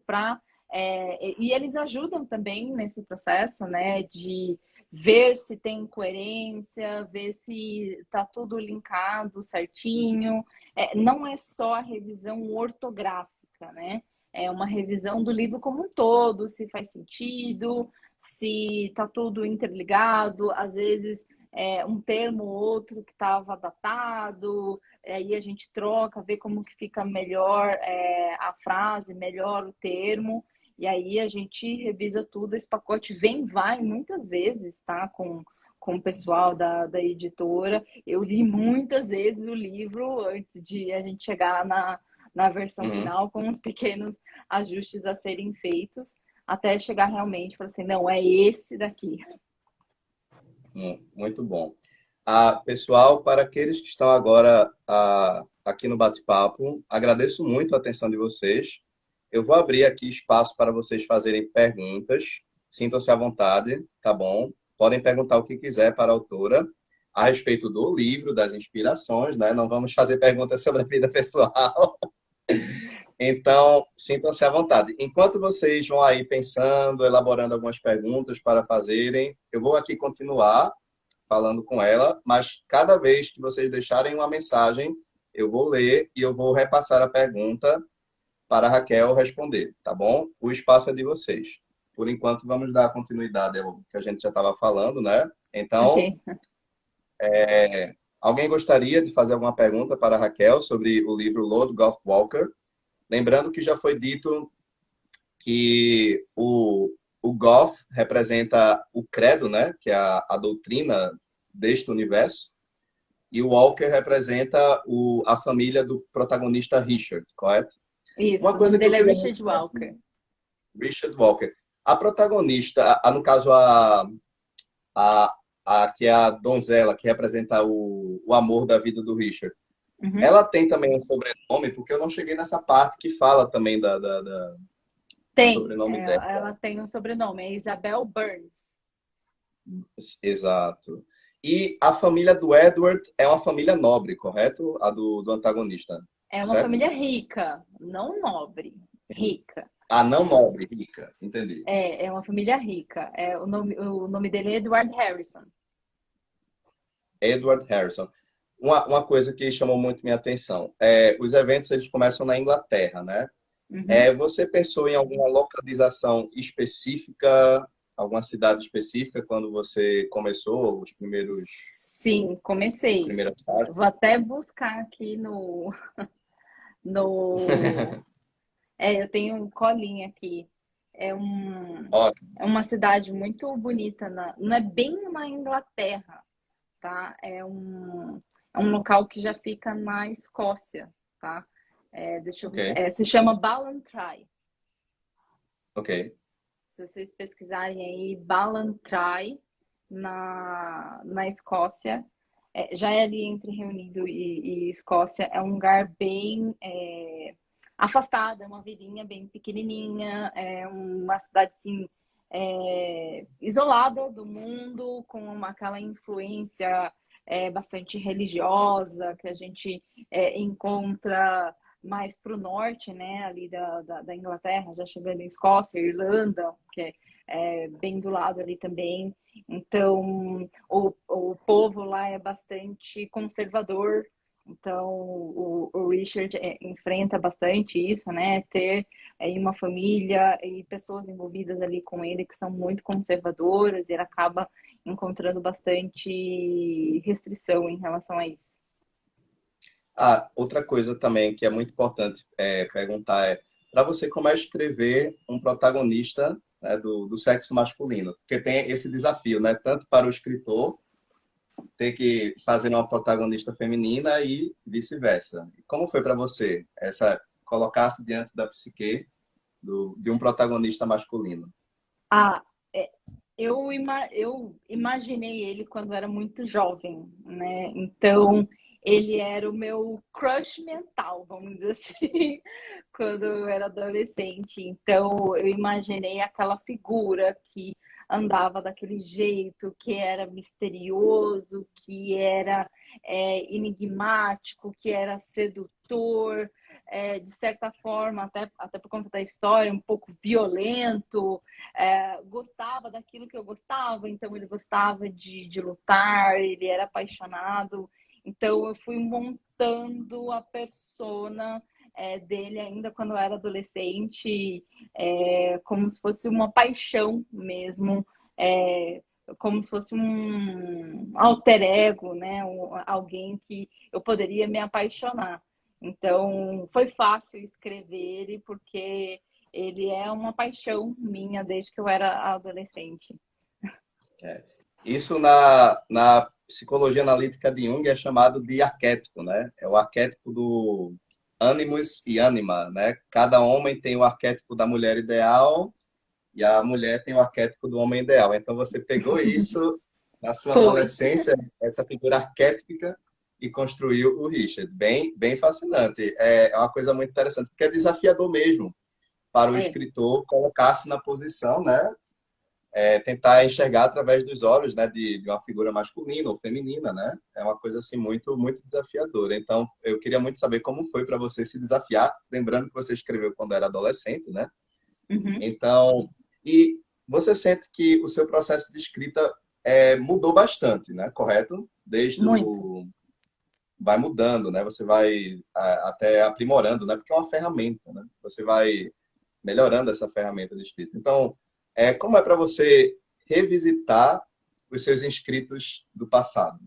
e eles ajudam também nesse processo, né, de ver se tem coerência, ver se está tudo linkado certinho. Não é só a revisão ortográfica, né? É uma revisão do livro como um todo, se faz sentido, se está tudo interligado, às vezes um termo ou outro que estava datado, aí a gente troca, vê como que fica melhor a frase, melhor o termo. E aí a gente revisa tudo, esse pacote vem e vai muitas vezes, tá? Com o pessoal da editora. Eu li muitas vezes o livro antes de a gente chegar na versão Uhum. final, com uns pequenos ajustes a serem feitos, até chegar realmente e falar assim, não, é esse daqui. Muito bom. Pessoal, para aqueles que estão agora aqui no bate-papo, agradeço muito a atenção de vocês. Eu vou abrir aqui espaço para vocês fazerem perguntas. Sintam-se à vontade, tá bom? Podem perguntar o que quiser para a autora a respeito do livro, das inspirações, né? Não vamos fazer perguntas sobre a vida pessoal. Então, sintam-se à vontade. Enquanto vocês vão aí pensando, elaborando algumas perguntas para fazerem, eu vou aqui continuar falando com ela, mas cada vez que vocês deixarem uma mensagem, eu vou ler e eu vou repassar a pergunta para a Raquel responder, tá bom? O espaço é de vocês. Por enquanto, vamos dar continuidade ao que a gente já estava falando, né? Então, Ok. alguém gostaria de fazer alguma pergunta para a Raquel sobre o livro Lord Gough Walker? Lembrando que já foi dito que o Gough representa o credo, né? Que é a doutrina deste universo. E o Walker representa a família do protagonista Richard, correto? Isso, Uma o nome coisa que eu dele é queria Richard mostrar aqui, Walker. Richard Walker. A protagonista, no caso a, que é a donzela, que representa o amor da vida do Richard, Uhum. ela tem também um sobrenome, porque eu não cheguei nessa parte que fala também do Tem, sobrenome dela. ela tem um sobrenome, é Isabel Burns. Exato. E a família do Edward é uma família nobre, correto? A do antagonista, É uma certo? família rica, não nobre, rica. Ah, não nobre, rica. Entendi. É uma família rica. O nome dele é Edward Harrison. Edward Harrison. Uma coisa que chamou muito minha atenção. Os eventos eles começam na Inglaterra, né? Uhum. Você pensou em alguma localização específica, alguma cidade específica quando você começou Sim, as comecei. primeiras páginas? Eu vou até buscar aqui no. Eu tenho um colinho aqui. É, um, Ótimo. é uma cidade muito bonita. Não é bem na Inglaterra, tá? É um local que já fica na Escócia, tá? Deixa eu Ok, buscar. Se chama Ballantrae. ok. Se vocês pesquisarem aí, Ballantrae na Escócia, já é ali entre Reino Unido e Escócia, é um lugar bem afastado, é uma vilinha bem pequenininha, é uma cidade assim, isolada do mundo, com aquela influência bastante religiosa que a gente encontra mais para o norte, né, ali da Inglaterra, já chegando em Escócia, Irlanda, que é bem do lado ali também. Então, o povo lá é bastante conservador. Então, o Richard enfrenta bastante isso, né? Ter uma família e pessoas envolvidas ali com ele que são muito conservadoras, e ele acaba encontrando bastante restrição em relação a isso. Outra coisa também que é muito importante perguntar para você como é escrever um protagonista, né, do sexo masculino, porque tem esse desafio, né, tanto para o escritor ter que fazer uma protagonista feminina e vice-versa. Como foi para você colocar-se diante da psique de um protagonista masculino? Ah, é, eu imaginei ele quando era muito jovem, né? Então, ele era o meu crush mental, vamos dizer assim, quando eu era adolescente. Então, eu imaginei aquela figura que andava daquele jeito, que era misterioso, que era enigmático, que era sedutor, de certa forma, até por conta da história, um pouco violento, gostava daquilo que eu gostava, então ele gostava de lutar, ele era apaixonado. Então eu fui montando a persona dele ainda quando eu era adolescente, como se fosse uma paixão mesmo, como se fosse um alter ego, né? Alguém que eu poderia me apaixonar. Então foi fácil escrever ele porque ele é uma paixão minha desde que eu era adolescente. É. Isso na psicologia analítica de Jung é chamado de arquétipo, né? É o arquétipo do animus e anima, né? Cada homem tem o arquétipo da mulher ideal e a mulher tem o arquétipo do homem ideal. Então você pegou isso na sua Foi. adolescência, essa figura arquétipica, e construiu o Richard. Bem fascinante. É uma coisa muito interessante, porque é desafiador mesmo para o É. escritor colocar-se na posição, né? Tentar enxergar através dos olhos, né, de uma figura masculina ou feminina, né? É uma coisa assim muito desafiadora. Então, eu queria muito saber como foi para você se desafiar, lembrando que você escreveu quando era adolescente, né? Uhum. Então, e você sente que o seu processo de escrita mudou bastante, né? Correto? Desde Muito. o vai mudando, né? Você vai até aprimorando, né? Porque é uma ferramenta, né? Você vai melhorando essa ferramenta de escrita. Então, como é para você revisitar os seus escritos do passado?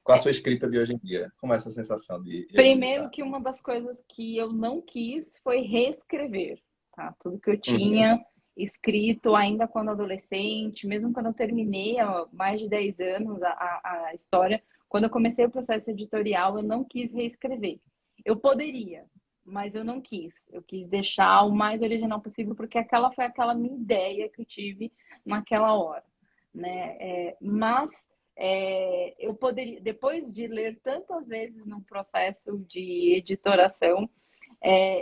Com a É, sua escrita de hoje em dia? Como é essa sensação de primeiro revisitar? que uma das coisas que eu não quis foi reescrever, tá? Tudo que eu Uhum, tinha escrito ainda quando adolescente, mesmo quando eu terminei há mais de 10 anos a história, quando eu comecei o processo editorial, eu não quis reescrever. Eu poderia, mas eu não quis. Eu quis deixar o mais original possível, porque aquela foi aquela minha ideia que eu tive naquela hora, né? Mas eu poderia, depois de ler tantas vezes no processo de editoração,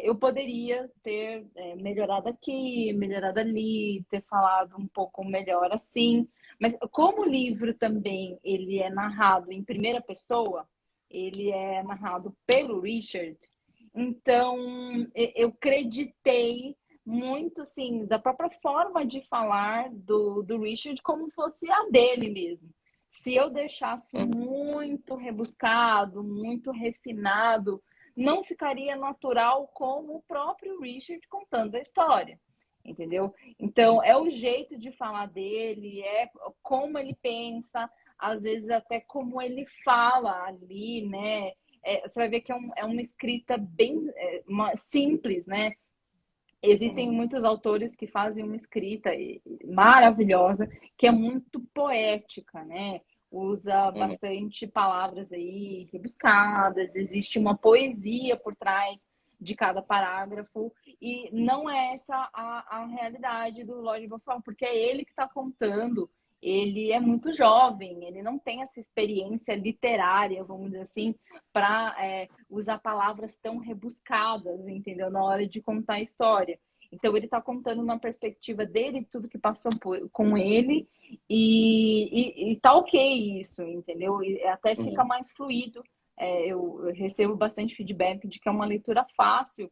eu poderia ter melhorado aqui, melhorado ali, ter falado um pouco melhor assim. Mas como o livro também ele é narrado em primeira pessoa, ele é narrado pelo Richard, então eu acreditei muito assim da própria forma de falar do Richard como fosse a dele mesmo. Se eu deixasse uhum, muito rebuscado, muito refinado, não ficaria natural como o próprio Richard contando a história, entendeu? Então, é o jeito de falar dele, é como ele pensa, às vezes até como ele fala ali, né? Você vai ver que é uma escrita bem simples, né? Existem uhum, muitos autores que fazem uma escrita maravilhosa, que é muito poética, né? Usa uhum. bastante palavras aí rebuscadas, existe uma poesia por trás de cada parágrafo, e não é essa a realidade do Lorde Buffon, porque é ele que está contando, ele é muito jovem, ele não tem essa experiência literária, vamos dizer assim, para usar palavras tão rebuscadas, entendeu? Na hora de contar a história. Então ele está contando na perspectiva dele tudo que passou com ele e tá ok isso, entendeu? E até fica Uhum. mais fluido. Eu recebo bastante feedback de que é uma leitura fácil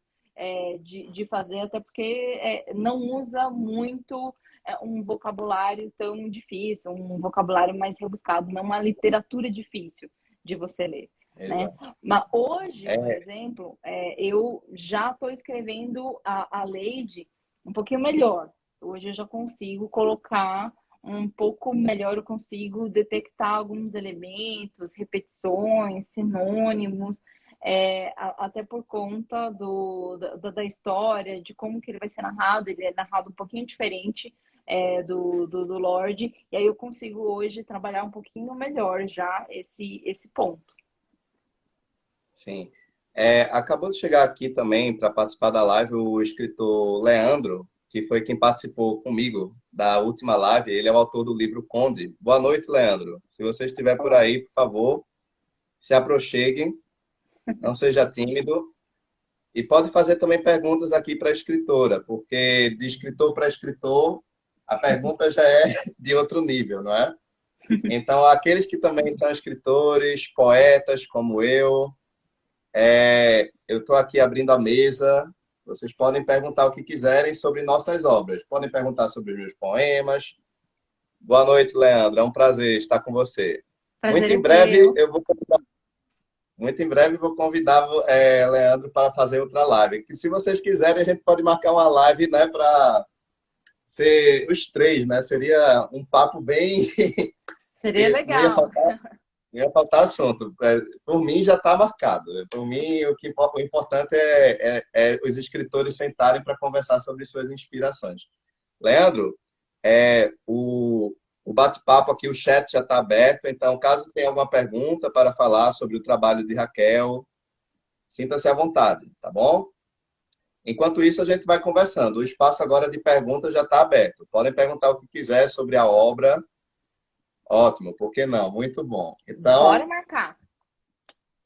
de fazer, até porque não usa muito um vocabulário tão difícil, um vocabulário mais rebuscado, não uma literatura difícil de você ler, né? Exato. Mas hoje, por É, exemplo, eu já estou escrevendo a Lady um pouquinho melhor. Hoje eu já consigo colocar um pouco melhor, eu consigo detectar alguns elementos, repetições, sinônimos, até por conta da história, de como que ele vai ser narrado. Ele é narrado um pouquinho diferente do Lorde, e aí eu consigo hoje trabalhar um pouquinho melhor já esse ponto. sim. Acabou de chegar aqui também para participar da live o escritor Leandro, que foi quem participou comigo da última live. Ele é o autor do livro Conde. Boa noite, Leandro. Se você estiver por Olá. aí, por favor, se aproxime, não seja tímido. E pode fazer também perguntas aqui para a escritora, porque de escritor para escritor, a pergunta já é de outro nível, não é? Então, aqueles que também são escritores, poetas, como eu estou aqui abrindo a mesa. Vocês podem perguntar o que quiserem sobre nossas obras. Podem perguntar sobre os meus poemas. Boa noite, Leandro. É um prazer estar com você. Prazer Muito é em breve meu. eu vou Muito em breve vou convidar Leandro para fazer outra live. Que se vocês quiserem, a gente pode marcar uma live, né, para ser os três, né? Seria um papo bem Seria que não ia legal. faltar, ia faltar assunto. Por mim já está marcado. Por mim, o importante é os escritores sentarem para conversar sobre suas inspirações. Leandro, o bate-papo aqui, o chat já está aberto, então caso tenha alguma pergunta para falar sobre o trabalho de Raquel, sinta-se à vontade, tá bom? Enquanto isso, a gente vai conversando. O espaço agora de perguntas já está aberto. Podem perguntar o que quiser sobre a obra. Ótimo, por que não? Muito bom. Bora Então, marcar.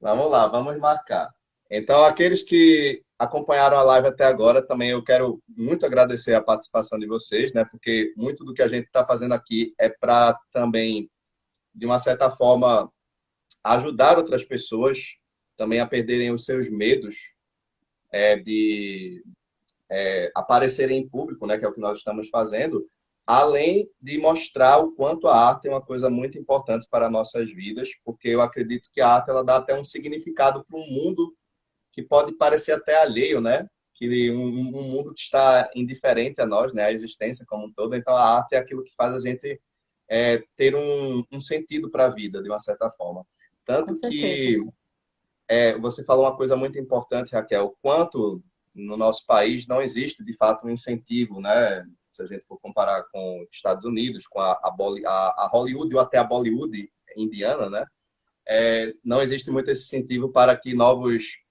vamos lá, vamos marcar. Então, aqueles que acompanharam a live até agora, também eu quero muito agradecer a participação de vocês, né? Porque muito do que a gente está fazendo aqui é para também, de uma certa forma, ajudar outras pessoas também a perderem os seus medos de aparecerem em público, né? Que é o que nós estamos fazendo, além de mostrar o quanto a arte é uma coisa muito importante para nossas vidas, porque eu acredito que a arte ela dá até um significado para um mundo que pode parecer até alheio, né? Que um mundo que está indiferente a nós, né? A existência como um todo. Então, a arte é aquilo que faz a gente ter um sentido para a vida, de uma certa forma. Com Tanto certeza. que você falou uma coisa muito importante, Raquel, o quanto no nosso país não existe, de fato, um incentivo, né? Se a gente for comparar com os Estados Unidos, com a Hollywood ou até a Bollywood indiana, né? Não existe muito esse incentivo para que novos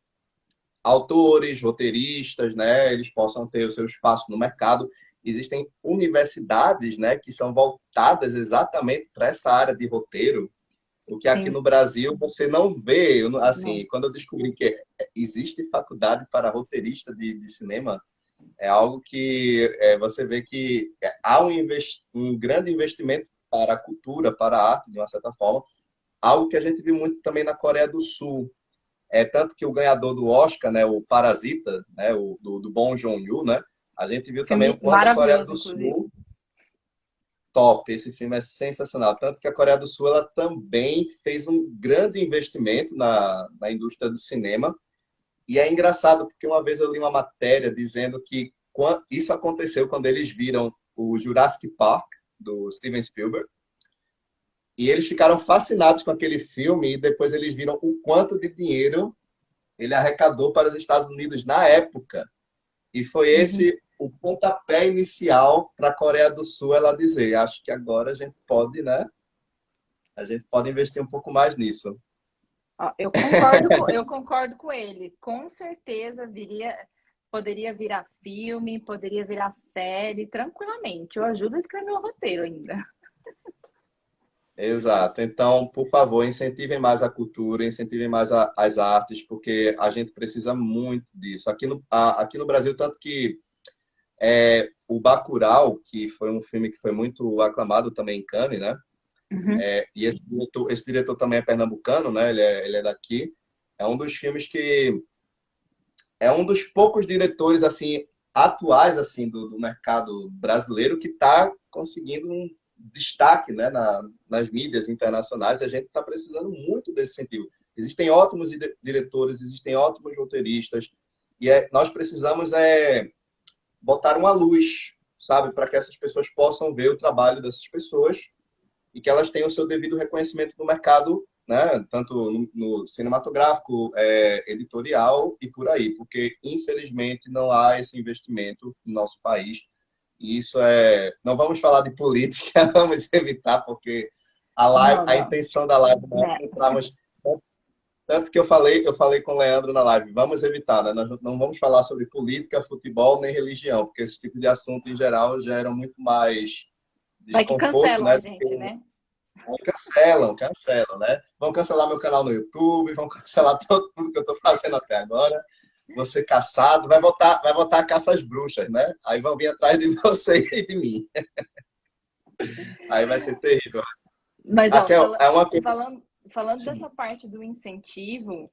autores, roteiristas, né, eles possam ter o seu espaço no mercado. Existem universidades, né, que são voltadas exatamente para essa área de roteiro, o que aqui Sim, no Brasil você não vê. não. Assim, quando eu descobri que existe faculdade para roteirista de cinema, é algo que você vê que há um grande investimento para a cultura, para a arte, de uma certa forma, algo que a gente viu muito também na Coreia do Sul. Tanto que o ganhador do Oscar, né, o Parasita, né, do Bong Joon-ho, né, a gente viu também o Filme quanto a Coreia maravilhoso, do inclusive. Sul, top, esse filme é sensacional. Tanto que a Coreia do Sul ela também fez um grande investimento na indústria do cinema. E é engraçado porque uma vez eu li uma matéria dizendo que isso aconteceu quando eles viram o Jurassic Park, do Steven Spielberg, e eles ficaram fascinados com aquele filme e depois eles viram o quanto de dinheiro ele arrecadou para os Estados Unidos na época. E foi Uhum. esse o pontapé inicial para a Coreia do Sul ela dizer, acho que agora a gente pode, né? A gente pode investir um pouco mais nisso. Ó, eu concordo com ele. Com certeza poderia virar filme, poderia virar série, tranquilamente. Eu ajudo a escrever o roteiro ainda. Exato. Então, por favor, incentivem mais a cultura, incentivem mais as artes, porque a gente precisa muito disso. Aqui no Brasil, tanto que o Bacurau, que foi um filme que foi muito aclamado também em Cannes, né? Uhum. E esse diretor também é pernambucano, né? Ele é daqui. É um dos filmes que é um dos poucos diretores assim atuais assim do mercado brasileiro que está conseguindo um destaque, né, nas mídias internacionais. E a gente está precisando muito desse sentido. Existem ótimos diretores, existem ótimos roteiristas e nós precisamos botar uma luz, sabe, para que essas pessoas possam ver o trabalho dessas pessoas e que elas tenham o seu devido reconhecimento no mercado, né? Tanto no cinematográfico, editorial e por aí, porque infelizmente não há esse investimento no nosso país. E isso Não vamos falar de política, vamos evitar, porque Não, a não. intenção da live não Né? é entrarmos. Tanto que eu falei com o Leandro na live, vamos evitar, né? Nós não vamos falar sobre política, futebol nem religião, porque esse tipo de assunto, em geral, geram muito mais Vai que desconforto, cancelam a né? Do que gente, né? Cancelam, né? Vão cancelar meu canal no YouTube, vão cancelar tudo que eu estou fazendo até agora. Vou ser caçado, vai voltar a caça às bruxas, né? Aí vão vir atrás de você e de mim. Aí vai ser terrível. Mas, ó, Raquel, é uma coisa. falando dessa parte do incentivo,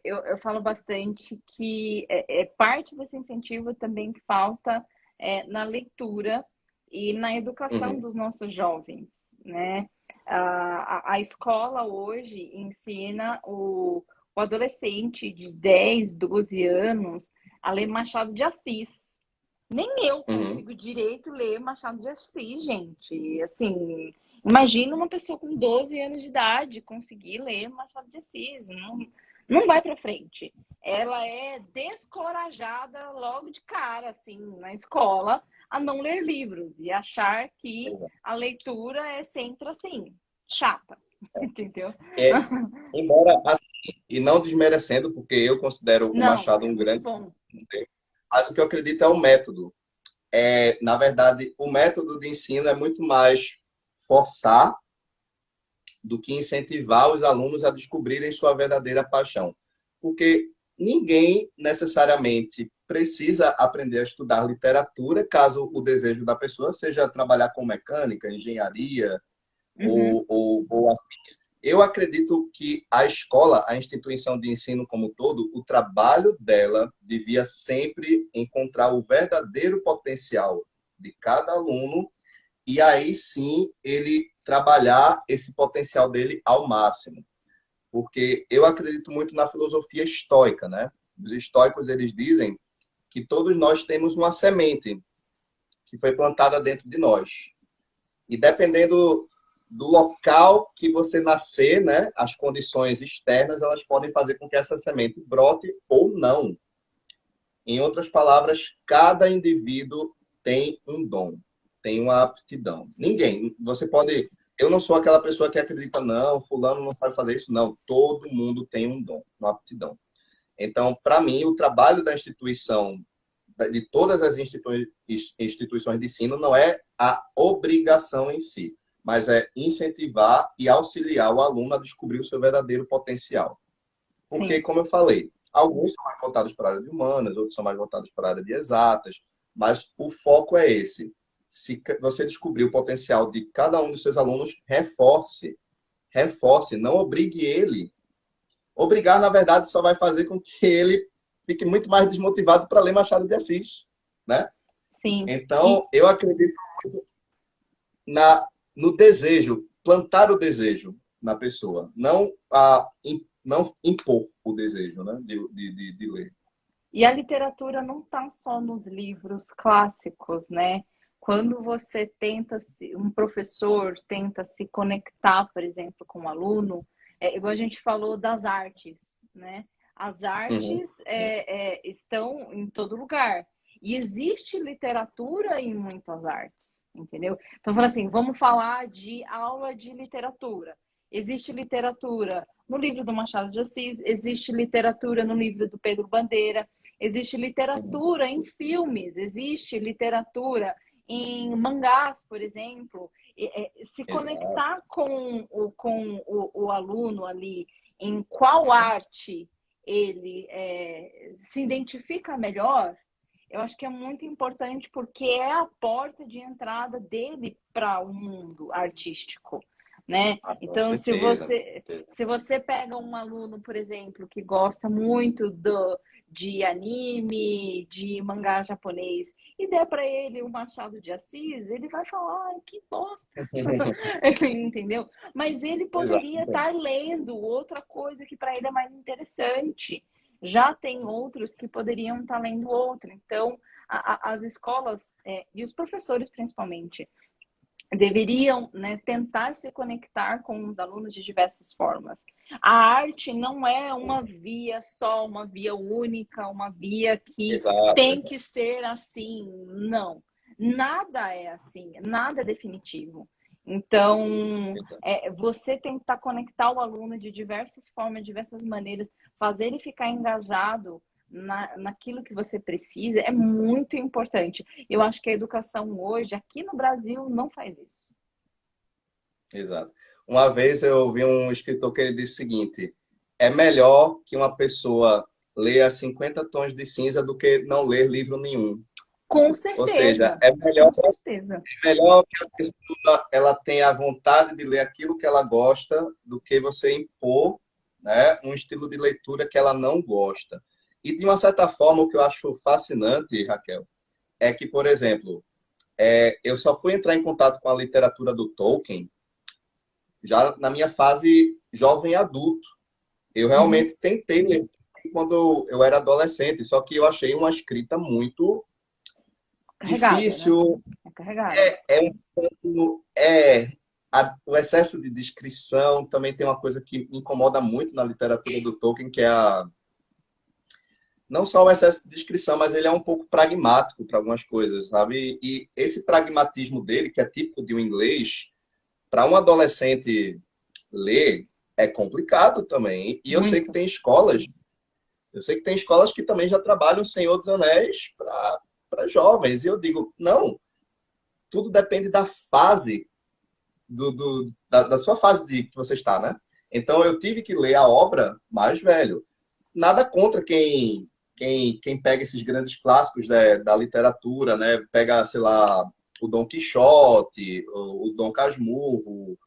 eu falo bastante que parte desse incentivo também falta na leitura e na educação Uhum, dos nossos jovens, né? A escola hoje ensina o adolescente de 10, 12 anos a ler Machado de Assis. Nem eu uhum, consigo direito ler Machado de Assis, gente. Assim, Imagina uma pessoa com 12 anos de idade conseguir ler Machado de Assis. Não vai para frente. Ela é descorajada logo de cara, assim, na escola, a não ler livros e achar que a leitura é sempre assim, chata, entendeu? É, embora, assim, e não desmerecendo, porque eu considero o Não, Machado é um muito grande, bom. mas o que eu acredito é o método. Na verdade, o método de ensino é muito mais forçar do que incentivar os alunos a descobrirem sua verdadeira paixão. Porque ninguém necessariamente precisa aprender a estudar literatura, caso o desejo da pessoa seja trabalhar com mecânica, engenharia Uhum, ou afins. Eu acredito que a escola, a instituição de ensino como um todo, o trabalho dela devia sempre encontrar o verdadeiro potencial de cada aluno e aí sim ele trabalhar esse potencial dele ao máximo. Porque eu acredito muito na filosofia estoica, né? Os estoicos, eles dizem que todos nós temos uma semente que foi plantada dentro de nós. E dependendo do local que você nascer, né, as condições externas, elas podem fazer com que essa semente brote ou não. Em outras palavras, cada indivíduo tem um dom, tem uma aptidão. Ninguém, você pode, eu não sou aquela pessoa que acredita, não, fulano não sabe fazer isso, não. Todo mundo tem um dom, uma aptidão. Então, para mim, o trabalho da instituição, de todas as instituições de ensino, não é a obrigação em si, mas é incentivar e auxiliar o aluno a descobrir o seu verdadeiro potencial. Porque, sim. como eu falei, alguns são mais voltados para a área de humanas, outros são mais voltados para a área de exatas, mas o foco é esse. Se você descobrir o potencial de cada um dos seus alunos, reforce. Reforce, não obrigue ele. Obrigar, na verdade, só vai fazer com que ele fique muito mais desmotivado para ler Machado de Assis, né? Sim. E Então, eu acredito na, no desejo, plantar o desejo na pessoa, não impor o desejo, né, de ler. E a literatura não está só nos livros clássicos, né? Quando você um professor tenta se conectar, por exemplo, com um aluno, igual a gente falou das artes, né? As Uhum. artes estão em todo lugar. E existe literatura em muitas artes, entendeu? Então, falando assim, vamos falar de aula de literatura. Existe literatura no livro do Machado de Assis, existe literatura no livro do Pedro Bandeira, existe Uhum. literatura em filmes, existe literatura em mangás, por exemplo. Se Exato. conectar o aluno ali em qual arte ele se identifica melhor, eu acho que é muito importante porque é a porta de entrada dele para o mundo artístico, né? Ah, com Então, certeza, com certeza. se você pega um aluno, por exemplo, que gosta muito de anime, de mangá japonês, e der para ele o Machado de Assis, ele vai falar, ai, que bosta, entendeu? Mas ele poderia Exato. estar lendo outra coisa que para ele é mais interessante. Já tem outros que poderiam estar lendo outra. Então, as escolas e os professores, principalmente, deveriam, né, tentar se conectar com os alunos de diversas formas. A arte não é uma via só, uma via única, uma via que Exato, tem que exato. ser assim. Não, nada é assim, nada é definitivo. Então, Exato. você tentar conectar o aluno de diversas formas, de diversas maneiras, fazer ele ficar engajado naquilo que você precisa é muito importante. Eu acho que a educação hoje, aqui no Brasil, não faz isso. Exato. Uma vez eu ouvi um escritor que ele disse o seguinte: é melhor que uma pessoa leia 50 tons de cinza do que não ler livro nenhum. Com Ou seja, certeza, com certeza. melhor que a pessoa ela tenha a vontade de ler aquilo que ela gosta do que você impor, né, um estilo de leitura que ela não gosta. E de uma certa forma, o que eu acho fascinante, Raquel, é que, por exemplo, eu só fui entrar em contato com a literatura do Tolkien já na minha fase jovem adulto. Eu Uhum. realmente tentei ler quando eu era adolescente, só que eu achei uma escrita muito Carregada, né? difícil. É carregada. É, um, é o excesso de descrição também tem uma coisa que me incomoda muito na literatura do Tolkien, que é não só o excesso de descrição, mas ele é um pouco pragmático para algumas coisas, sabe? E esse pragmatismo dele, que é típico de um inglês, para um adolescente ler, é complicado também. E Muito. eu sei que tem escolas que também já trabalham o Senhor dos Anéis para jovens. E eu digo, não, tudo depende da fase da sua fase que você está, né? Então eu tive que ler a obra mais velho. Nada contra quem pega esses grandes clássicos da literatura, né? Pega, sei lá, o Dom Quixote, o Dom Casmurro,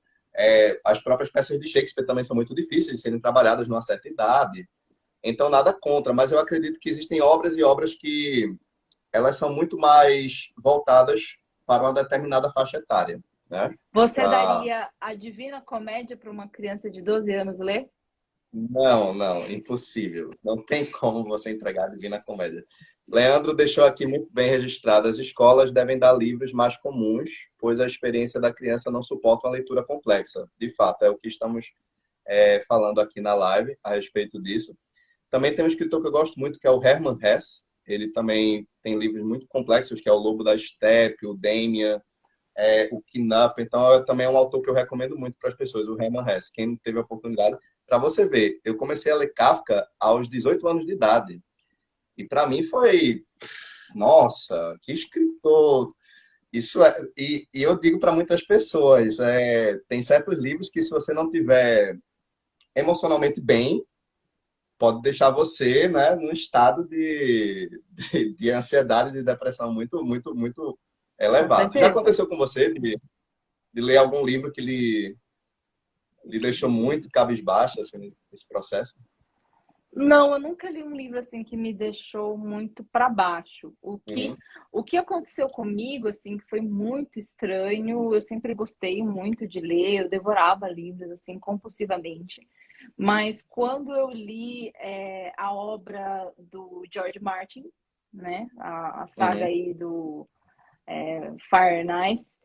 as próprias peças de Shakespeare também são muito difíceis de serem trabalhadas numa certa idade. Então, nada contra, mas eu acredito que existem obras e obras que elas são muito mais voltadas para uma determinada faixa etária, né? Você Pra... daria a Divina Comédia para uma criança de 12 anos ler? Não, não, impossível. Não tem como você entregar a Divina Comédia. Leandro deixou aqui muito bem registrado: as escolas devem dar livros mais comuns, pois a experiência da criança não suporta uma leitura complexa. De fato, é o que estamos falando aqui na live a respeito disso. Também tem um escritor que eu gosto muito, que é o Hermann Hesse. Ele também tem livros muito complexos, que é o Lobo da Estepe, o Demian, o Knapp. Então, também é um autor que eu recomendo muito para as pessoas, o Hermann Hesse. Quem não teve a oportunidade, para você ver, eu comecei a ler Kafka aos 18 anos de idade. E para mim foi, nossa, que escritor. E eu digo para muitas pessoas, tem certos livros que se você não tiver emocionalmente bem, pode deixar você, né, num estado de ansiedade, de depressão muito, muito, muito Com elevado. Já certeza. aconteceu com você de ler algum livro que lhe deixou muito cabisbaixo, assim, nesse processo? Não, eu nunca li um livro assim que me deixou muito para baixo. Uhum, O que aconteceu comigo, assim, que foi muito estranho, eu sempre gostei muito de ler, eu devorava livros, assim, compulsivamente. Mas quando eu li a obra do George Martin, né, a saga uhum. aí do Fire and Ice.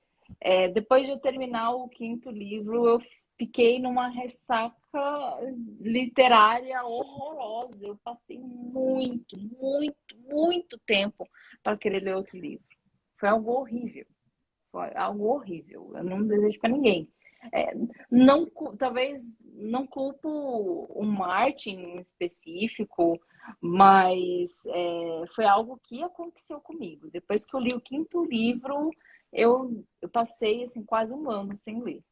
Depois de eu terminar o quinto livro, eu fiquei numa ressaca literária horrorosa. Eu passei muito, muito, muito tempo para querer ler outro livro. Foi algo horrível. Foi algo horrível. Eu não desejo para ninguém. É, não, talvez não culpo o Martin em específico, mas foi algo que aconteceu comigo. Depois que eu li o quinto livro, eu passei assim, quase um ano sem ler.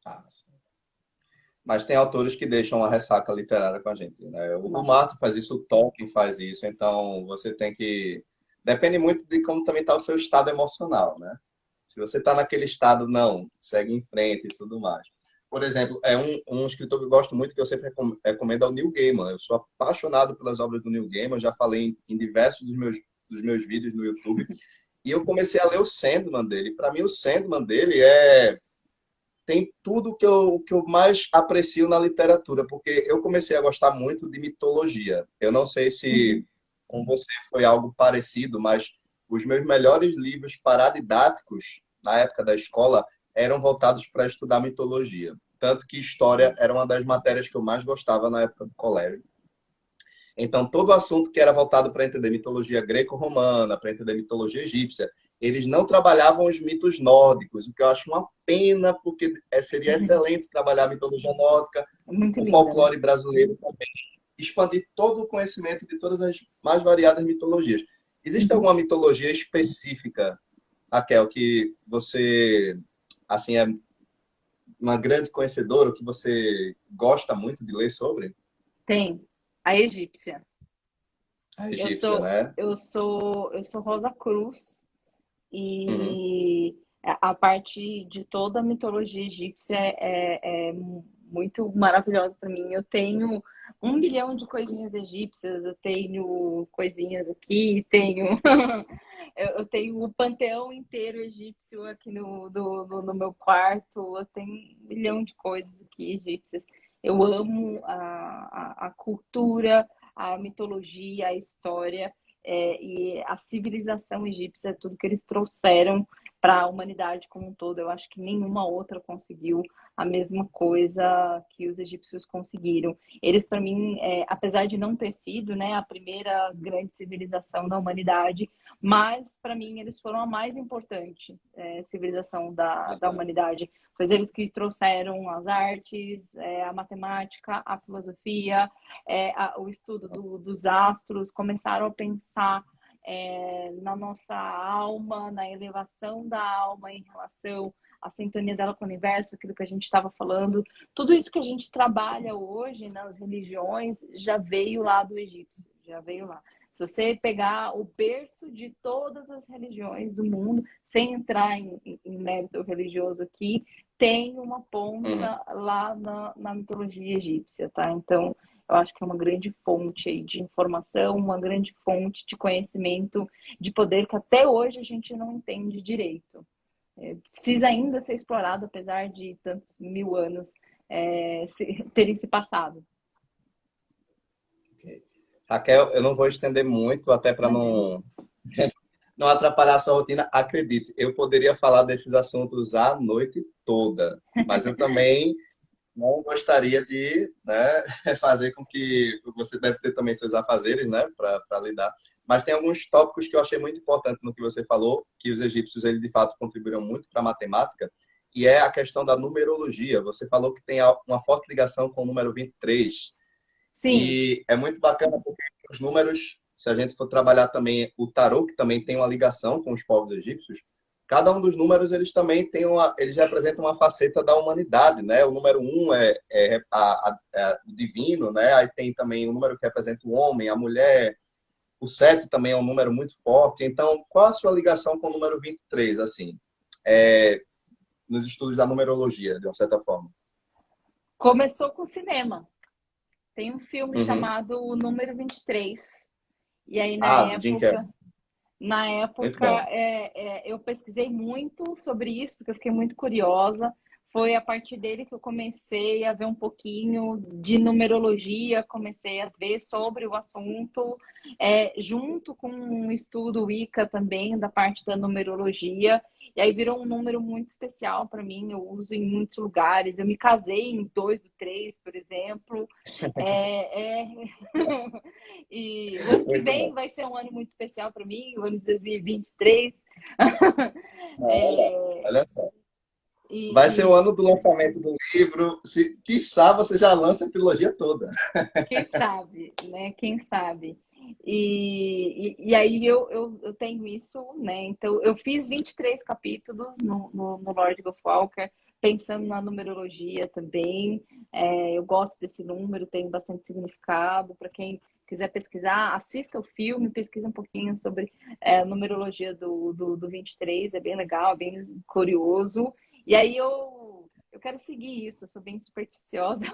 Ah, sim. Mas tem autores que deixam uma ressaca literária com a gente, né? O Mas, Martin faz isso, o Tolkien faz isso, então você tem que... Depende muito de como também está o seu estado emocional, né? Se você está naquele estado, não, segue em frente e tudo mais. Por exemplo, um escritor que eu gosto muito, que eu sempre recomendo, é o Neil Gaiman. Eu sou apaixonado pelas obras do Neil Gaiman, já falei em diversos dos meus vídeos no YouTube. E eu comecei a ler o Sandman dele. Para mim, o Sandman dele tem tudo que eu mais aprecio na literatura, porque eu comecei a gostar muito de mitologia. Eu não sei se uhum, com você foi algo parecido, mas os meus melhores livros paradidáticos na época da escola eram voltados para estudar mitologia. Tanto que história era uma das matérias que eu mais gostava na época do colégio. Então, todo o assunto que era voltado para entender mitologia greco-romana, para entender mitologia egípcia, eles não trabalhavam os mitos nórdicos, o que eu acho uma pena, porque seria uhum. excelente trabalhar a mitologia nórdica, É muito o linda, né? folclore brasileiro também, expandir todo o conhecimento de todas as mais variadas mitologias. Existe Uhum. alguma mitologia específica, Raquel, que você assim é uma grande conhecedora, ou que você gosta muito de ler sobre? Tem a egípcia. A Eu egípcia, sou, né? eu sou Rosa Cruz. Uhum. E a parte de toda a mitologia egípcia é muito maravilhosa para mim. Eu tenho 1 milhão de coisinhas egípcias, eu tenho coisinhas aqui, tenho eu tenho o panteão inteiro egípcio aqui no meu quarto, eu tenho 1 milhão de coisas aqui egípcias. Eu amo a cultura, a mitologia, a história e a civilização egípcia, tudo que eles trouxeram para a humanidade como um todo. Eu acho que nenhuma outra conseguiu a mesma coisa que os egípcios conseguiram. Eles, para mim, apesar de não ter sido, né, a primeira grande civilização da humanidade, mas para mim eles foram a mais importante civilização da humanidade. Pois eles que trouxeram as artes, a matemática, a filosofia, o estudo dos astros, começaram a pensar na nossa alma, na elevação da alma em relação à sintonia dela com o universo, aquilo que a gente estava falando. Tudo isso que a gente trabalha hoje nas religiões já veio lá do egípcio, já veio lá. Se você pegar o berço de todas as religiões do mundo, sem entrar em mérito religioso aqui, tem uma ponta lá na mitologia egípcia, tá? Então, eu acho que é uma grande fonte aí de informação, uma grande fonte de conhecimento, de poder que até hoje a gente não entende direito. Precisa ainda ser explorado, apesar de tantos mil anos terem se passado. Okay. Raquel, eu não vou estender muito, até para não atrapalhar a sua rotina. Acredite, eu poderia falar desses assuntos a noite toda, mas eu também não gostaria de, né, fazer com que você deve ter também seus afazeres, né, para lidar. Mas tem alguns tópicos que eu achei muito importante no que você falou, que os egípcios, eles de fato contribuíram muito para a matemática, e é a questão da numerologia. Você falou que tem uma forte ligação com o número 23. Sim. E é muito bacana porque os números, se a gente for trabalhar também o tarô, que também tem uma ligação com os povos egípcios, cada um dos números eles também tem eles representam uma faceta da humanidade, né? O número um o divino, né? Aí tem também o número que representa o homem, a mulher. O 7 também é um número muito forte. Então, qual a sua ligação com o número 23, assim, nos estudos da numerologia, de uma certa forma? Começou com o cinema. Tem um filme Uhum. chamado O Número 23. E aí, Do Jim Carrey. na Muito época bom. eu pesquisei muito sobre isso, porque eu fiquei muito curiosa. Foi a partir dele que eu comecei a ver um pouquinho de numerologia, comecei a ver sobre o assunto, junto com um estudo Wicca também, da parte da numerologia. E aí virou um número muito especial para mim, eu uso em muitos lugares. Eu me casei em 2 do 3, por exemplo. É, é... E o ano que Muito vem bom. vai ser um ano muito especial para mim, o ano de 2023. Olha, É, olha só. Vai ser o e ano do lançamento do livro. Se, quiçá você já lança a trilogia toda. quem sabe, né? Quem sabe? E aí eu tenho isso, né? Então, eu fiz 23 capítulos no Lord of Walker, pensando na numerologia também. Eu gosto desse número, tem bastante significado. Para quem quiser pesquisar, assista o filme, pesquisa um pouquinho sobre a numerologia do 23, é bem legal, é bem curioso. E aí eu quero seguir isso, eu sou bem supersticiosa.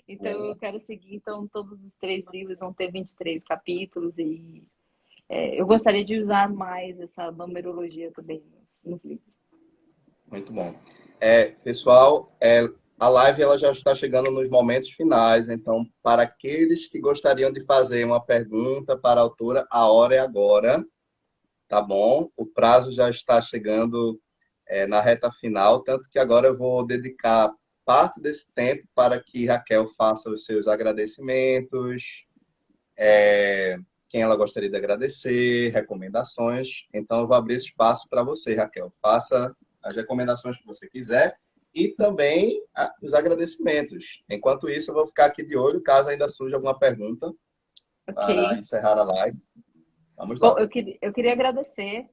Então eu quero seguir, então todos os 3 livros vão ter 23 capítulos e eu gostaria de usar mais essa numerologia também nos livros. Muito bom. Pessoal, a live ela já está chegando nos momentos finais, então, para aqueles que gostariam de fazer uma pergunta para a autora, a hora é agora, tá bom? O prazo já está chegando, na reta final, tanto que agora eu vou dedicar parte desse tempo para que Raquel faça os seus agradecimentos, quem ela gostaria de agradecer, recomendações. Então, eu vou abrir esse espaço para você, Raquel. Faça as recomendações que você quiser e também os agradecimentos. Enquanto isso, eu vou ficar aqui de olho, caso ainda surja alguma pergunta para Ok. encerrar a live. Vamos Bom, lá. eu queria agradecer,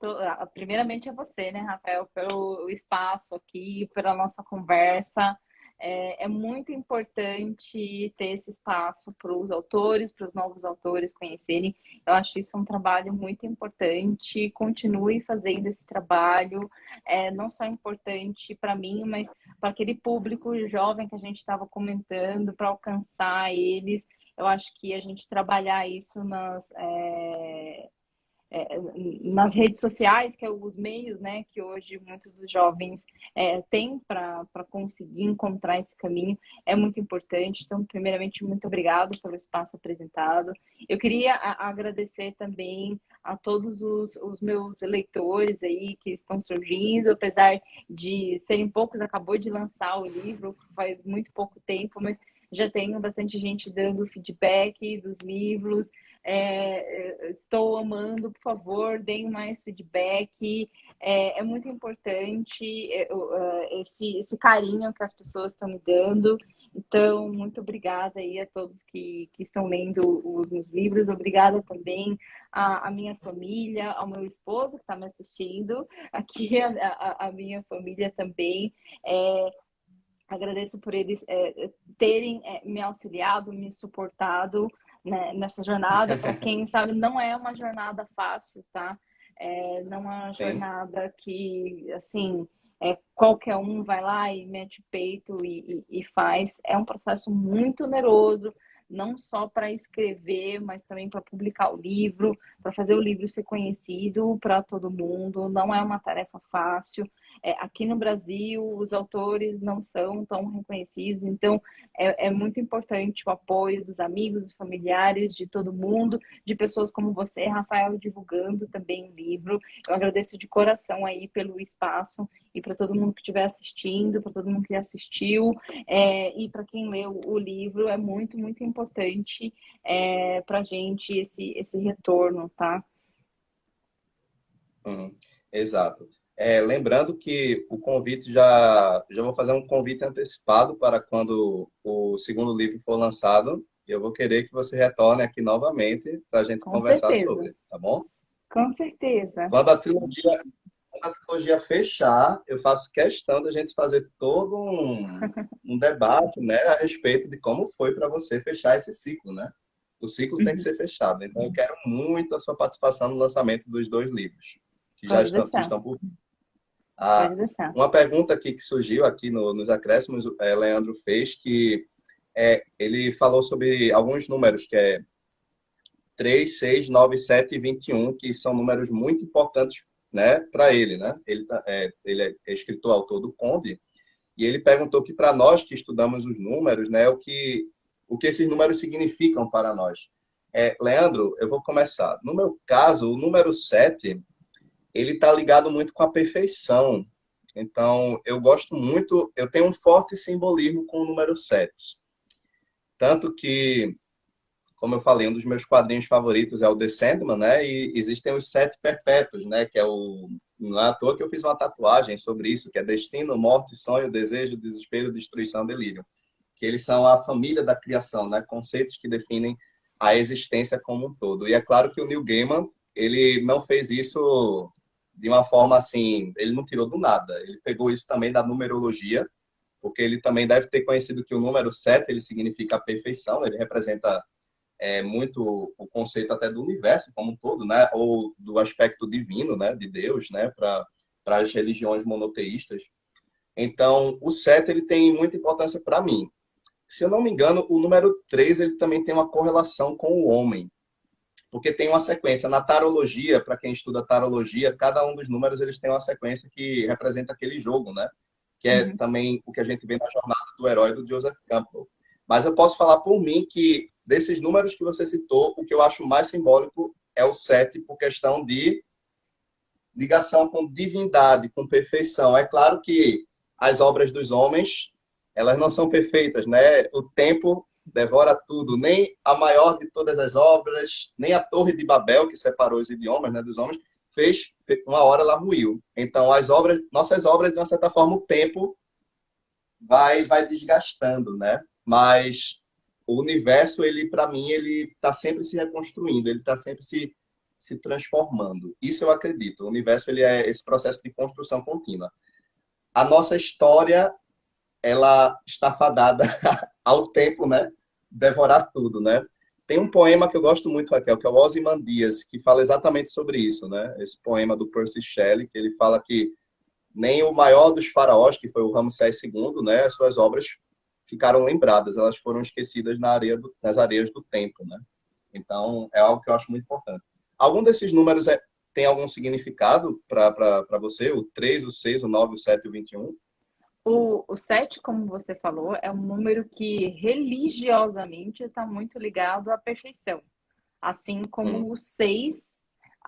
primeiramente a você, né, Rafael, pelo espaço aqui, pela nossa conversa. É muito importante ter esse espaço para os autores, para os novos autores conhecerem. Eu acho isso um trabalho muito importante. Continue fazendo esse trabalho. Não só importante para mim, mas para aquele público jovem que a gente estava comentando, para alcançar eles. Eu acho que a gente trabalhar isso nas redes sociais, que é os meios, né, que hoje muitos dos jovens têm para conseguir encontrar esse caminho, é muito importante. Então, primeiramente, muito obrigado pelo espaço apresentado. Eu queria agradecer também a todos os meus leitores aí que estão surgindo, apesar de serem poucos, acabou de lançar o livro faz muito pouco tempo, mas já tenho bastante gente dando feedback dos livros. Estou amando, por favor, deem mais feedback. É muito importante esse carinho que as pessoas estão me dando. Então, muito obrigada aí a todos que estão lendo os meus livros. Obrigada também à minha família, ao meu esposo que está me assistindo, aqui a minha família também. É, Agradeço por eles terem me auxiliado, me suportado, né, nessa jornada. Para quem sabe, não é uma jornada fácil, tá? Não é uma Sim. jornada que, assim, qualquer um vai lá e mete o peito e faz. É um processo muito oneroso, não só para escrever, mas também para publicar o livro, para fazer o livro ser conhecido para todo mundo. Não é uma tarefa fácil. Aqui no Brasil, os autores não são tão reconhecidos, então é muito importante o apoio dos amigos, dos familiares, de todo mundo, de pessoas como você, Rafael, divulgando também o livro. Eu agradeço de coração aí pelo espaço e para todo mundo que estiver assistindo, para todo mundo que assistiu, e para quem leu o livro, é muito, muito importante para a gente esse retorno, tá? Uhum. Exato. Lembrando que o convite já vou fazer um convite antecipado para quando o segundo livro for lançado. E eu vou querer que você retorne aqui novamente para a gente Com conversar certeza, sobre, tá bom? com certeza. Quando a trilogia, quando a trilogia fechar, eu faço questão da gente fazer todo um debate, né, a respeito de como foi para você fechar esse ciclo, né? O ciclo tem que Uhum. ser fechado. Então, eu quero muito a sua participação no lançamento dos dois livros, que já Pode estão, que deixar, estão por vir. Ah, pode deixar. uma pergunta aqui que surgiu aqui nos acréscimos, Leandro fez, que ele falou sobre alguns números, que é 3, 6, 9, 7 e 21, que são números muito importantes, né, para ele, né? Ele é escritor, autor do Conde, e ele perguntou que para nós que estudamos os números, né, o que esses números significam para nós. Leandro, eu vou começar. No meu caso, o número 7 ele está ligado muito com a perfeição. Então, eu gosto muito, eu tenho um forte simbolismo com o número 7. Tanto que, como eu falei, um dos meus quadrinhos favoritos é o The Sandman, né? E existem os Sete Perpétuos, né? Que é o... Não é à toa que eu fiz uma tatuagem sobre isso, que é destino, morte, sonho, desejo, desespero, destruição, delírio. Que eles são a família da criação, né? Conceitos que definem a existência como um todo. E é claro que o Neil Gaiman, ele não fez isso de uma forma assim, ele não tirou do nada. Ele pegou isso também da numerologia, porque ele também deve ter conhecido que o número 7 ele significa a perfeição, ele representa muito o conceito até do universo como um todo, né? Ou do aspecto divino, né? De Deus, né? Para as religiões monoteístas. Então, o 7 ele tem muita importância para mim. Se eu não me engano, o número 3 ele também tem uma correlação com o homem, porque tem uma sequência. Na tarologia, para quem estuda tarologia, cada um dos números eles têm uma sequência que representa aquele jogo, né? Que é Uhum. também o que a gente vê na jornada do herói do Joseph Campbell. Mas eu posso falar por mim que desses números que você citou, o que eu acho mais simbólico é o 7 por questão de ligação com divindade, com perfeição. É claro que as obras dos homens, elas não são perfeitas, né? O tempo devora tudo, nem a maior de todas as obras, nem a Torre de Babel, que separou os idiomas, né, dos homens, fez uma hora ela ruiu. Então, as obras, nossas obras, de uma certa forma, o tempo vai desgastando, né? Mas o universo, ele para mim, ele está sempre se reconstruindo, ele está sempre se transformando. Isso eu acredito. O universo ele é esse processo de construção contínua. A nossa história, ela está fadada ao tempo, né? Devorar tudo, né? Tem um poema que eu gosto muito, Raquel, que é o Ozymandias, que fala exatamente sobre isso, né? Esse poema do Percy Shelley, que ele fala que nem o maior dos faraós, que foi o Ramsés II, né? As suas obras ficaram lembradas, elas foram esquecidas nas areias do tempo, né? Então, é algo que eu acho muito importante. Algum desses números tem algum significado para você? O 3, o 6, o 9, o 7 e o 21? O 7, como você falou, é um número que religiosamente está muito ligado à perfeição. Assim como Hum, o 6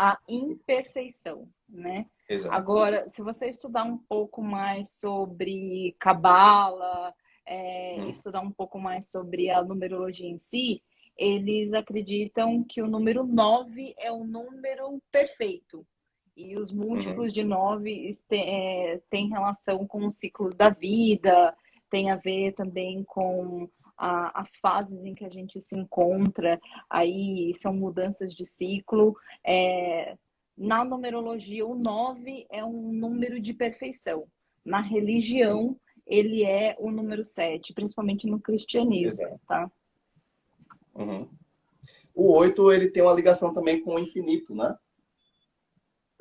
a imperfeição, né? Exato. Agora, se você estudar um pouco mais sobre cabala, Uhum, estudar um pouco mais sobre a numerologia em si, eles acreditam que o número 9 é o número perfeito. E os uhum, múltiplos de 9 têm relação com os ciclos da vida, tem a ver também com as fases em que a gente se encontra, aí são mudanças de ciclo. Na numerologia, o 9 é um número de perfeição. Na religião, ele é o número 7, principalmente no cristianismo, exato. tá? Uhum. O 8 ele tem uma ligação também com o infinito, né?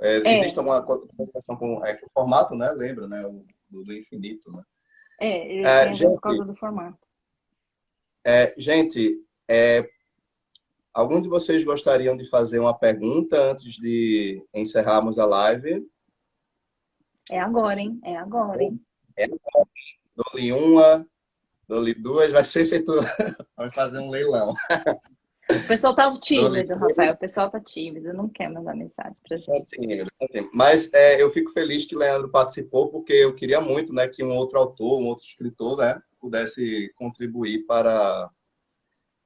Existe É, alguma ligação com que o formato, né? Lembra, né? Do infinito, né? ele tem a ver por Gente, causa do formato. gente, algum de vocês gostariam de fazer uma pergunta antes de encerrarmos a live? É agora, hein? É agora, hein? É, dou-lhe uma, dou-lhe duas, vai ser feito. Vamos fazer um leilão. O pessoal tá Dou-lhe tímido, Rafael. O pessoal tá tímido, não quer mandar mensagem pra gente. Santinho, Santinho. Mas eu fico feliz que Leandro participou, porque eu queria muito, né, que um outro autor, um outro escritor, né, pudesse contribuir para,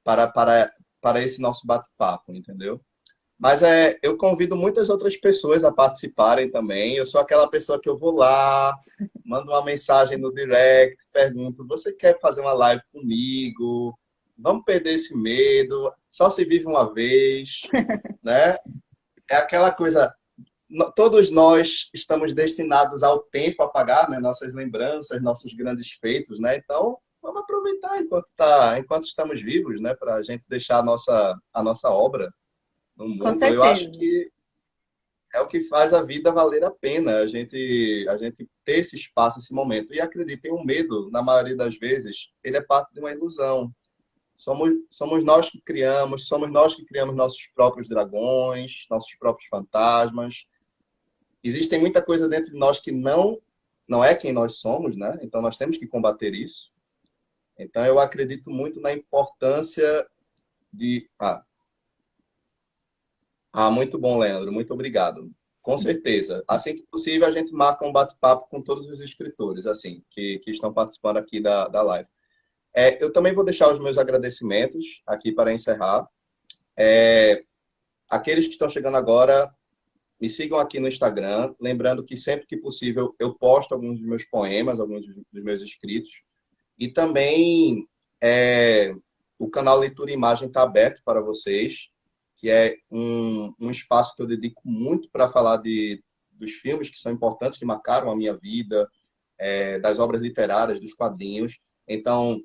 para, para esse nosso bate-papo, entendeu? Mas eu convido muitas outras pessoas a participarem também. Eu sou aquela pessoa que eu vou lá, mando uma mensagem no direct, pergunto: você quer fazer uma live comigo? Vamos perder esse medo. Só se vive uma vez, né? É aquela coisa. Todos nós estamos destinados ao tempo apagar, né? Nossas lembranças, nossos grandes feitos, né? Então, vamos aproveitar enquanto estamos vivos, né? Para a gente deixar a nossa obra no Com mundo. Eu acho certeza. que é o que faz a vida valer a pena, a gente ter esse espaço, esse momento. E acreditem, o medo, na maioria das vezes, ele é parte de uma ilusão. Somos nós que criamos, somos nós que criamos nossos próprios dragões, nossos próprios fantasmas. Existem muita coisa dentro de nós que não é quem nós somos, né? Então nós temos que combater isso. Então eu acredito muito na importância de muito bom, Leandro. Muito obrigado. Com certeza. Assim que possível, a gente marca um bate-papo com todos os escritores, assim, que estão participando aqui da live. Eu também vou deixar os meus agradecimentos aqui para encerrar. Aqueles que estão chegando agora, me sigam aqui no Instagram. Lembrando que sempre que possível, eu posto alguns dos meus poemas, alguns dos meus escritos. E também o canal Leitura e Imagem está aberto para vocês, que é um espaço que eu dedico muito para falar dos filmes que são importantes, que marcaram a minha vida, das obras literárias, dos quadrinhos. Então,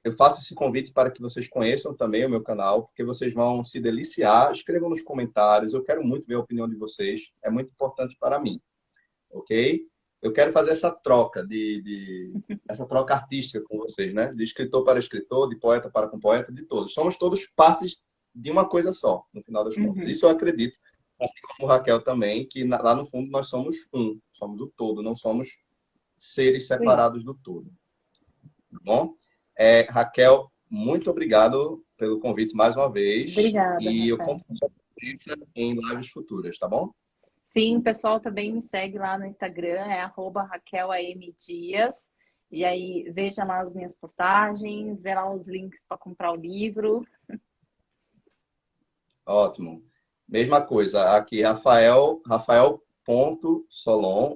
eu faço esse convite para que vocês conheçam também o meu canal, porque vocês vão se deliciar. Escrevam nos comentários, eu quero muito ver a opinião de vocês, é muito importante para mim, ok? Eu quero fazer essa troca essa troca artística com vocês, né? De escritor para escritor, de poeta para com poeta, de todos. Somos todos partes de uma coisa só, no final das contas. Uhum. Isso eu acredito, assim como o Raquel também, que lá no fundo nós somos somos o todo, não somos seres Sim. separados do todo. Tá bom? Raquel, muito obrigado pelo convite mais uma vez Obrigada, e eu Rafael. conto com a sua presença em lives futuras, tá bom? Sim, o pessoal também me segue lá no Instagram, é @RaquelAMDias. E aí, veja lá as minhas postagens, vê lá os links para comprar o livro. Ótimo. Mesma coisa, aqui, Rafael.solon.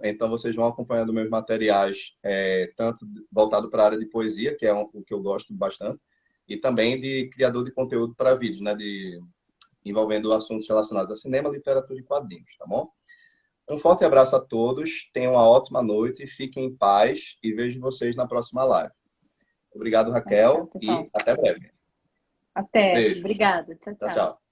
Então, vocês vão acompanhando meus materiais, tanto voltado para a área de poesia, que é o que eu gosto bastante, e também de criador de conteúdo para vídeos, né? Envolvendo assuntos relacionados a cinema, literatura e quadrinhos, tá bom? Um forte abraço a todos, tenham uma ótima noite, fiquem em paz e vejo vocês na próxima live. Obrigado, Tchau, Raquel, e pessoal. até breve. Até. Beijos. Obrigada. Tchau, Tchau, tchau. tchau.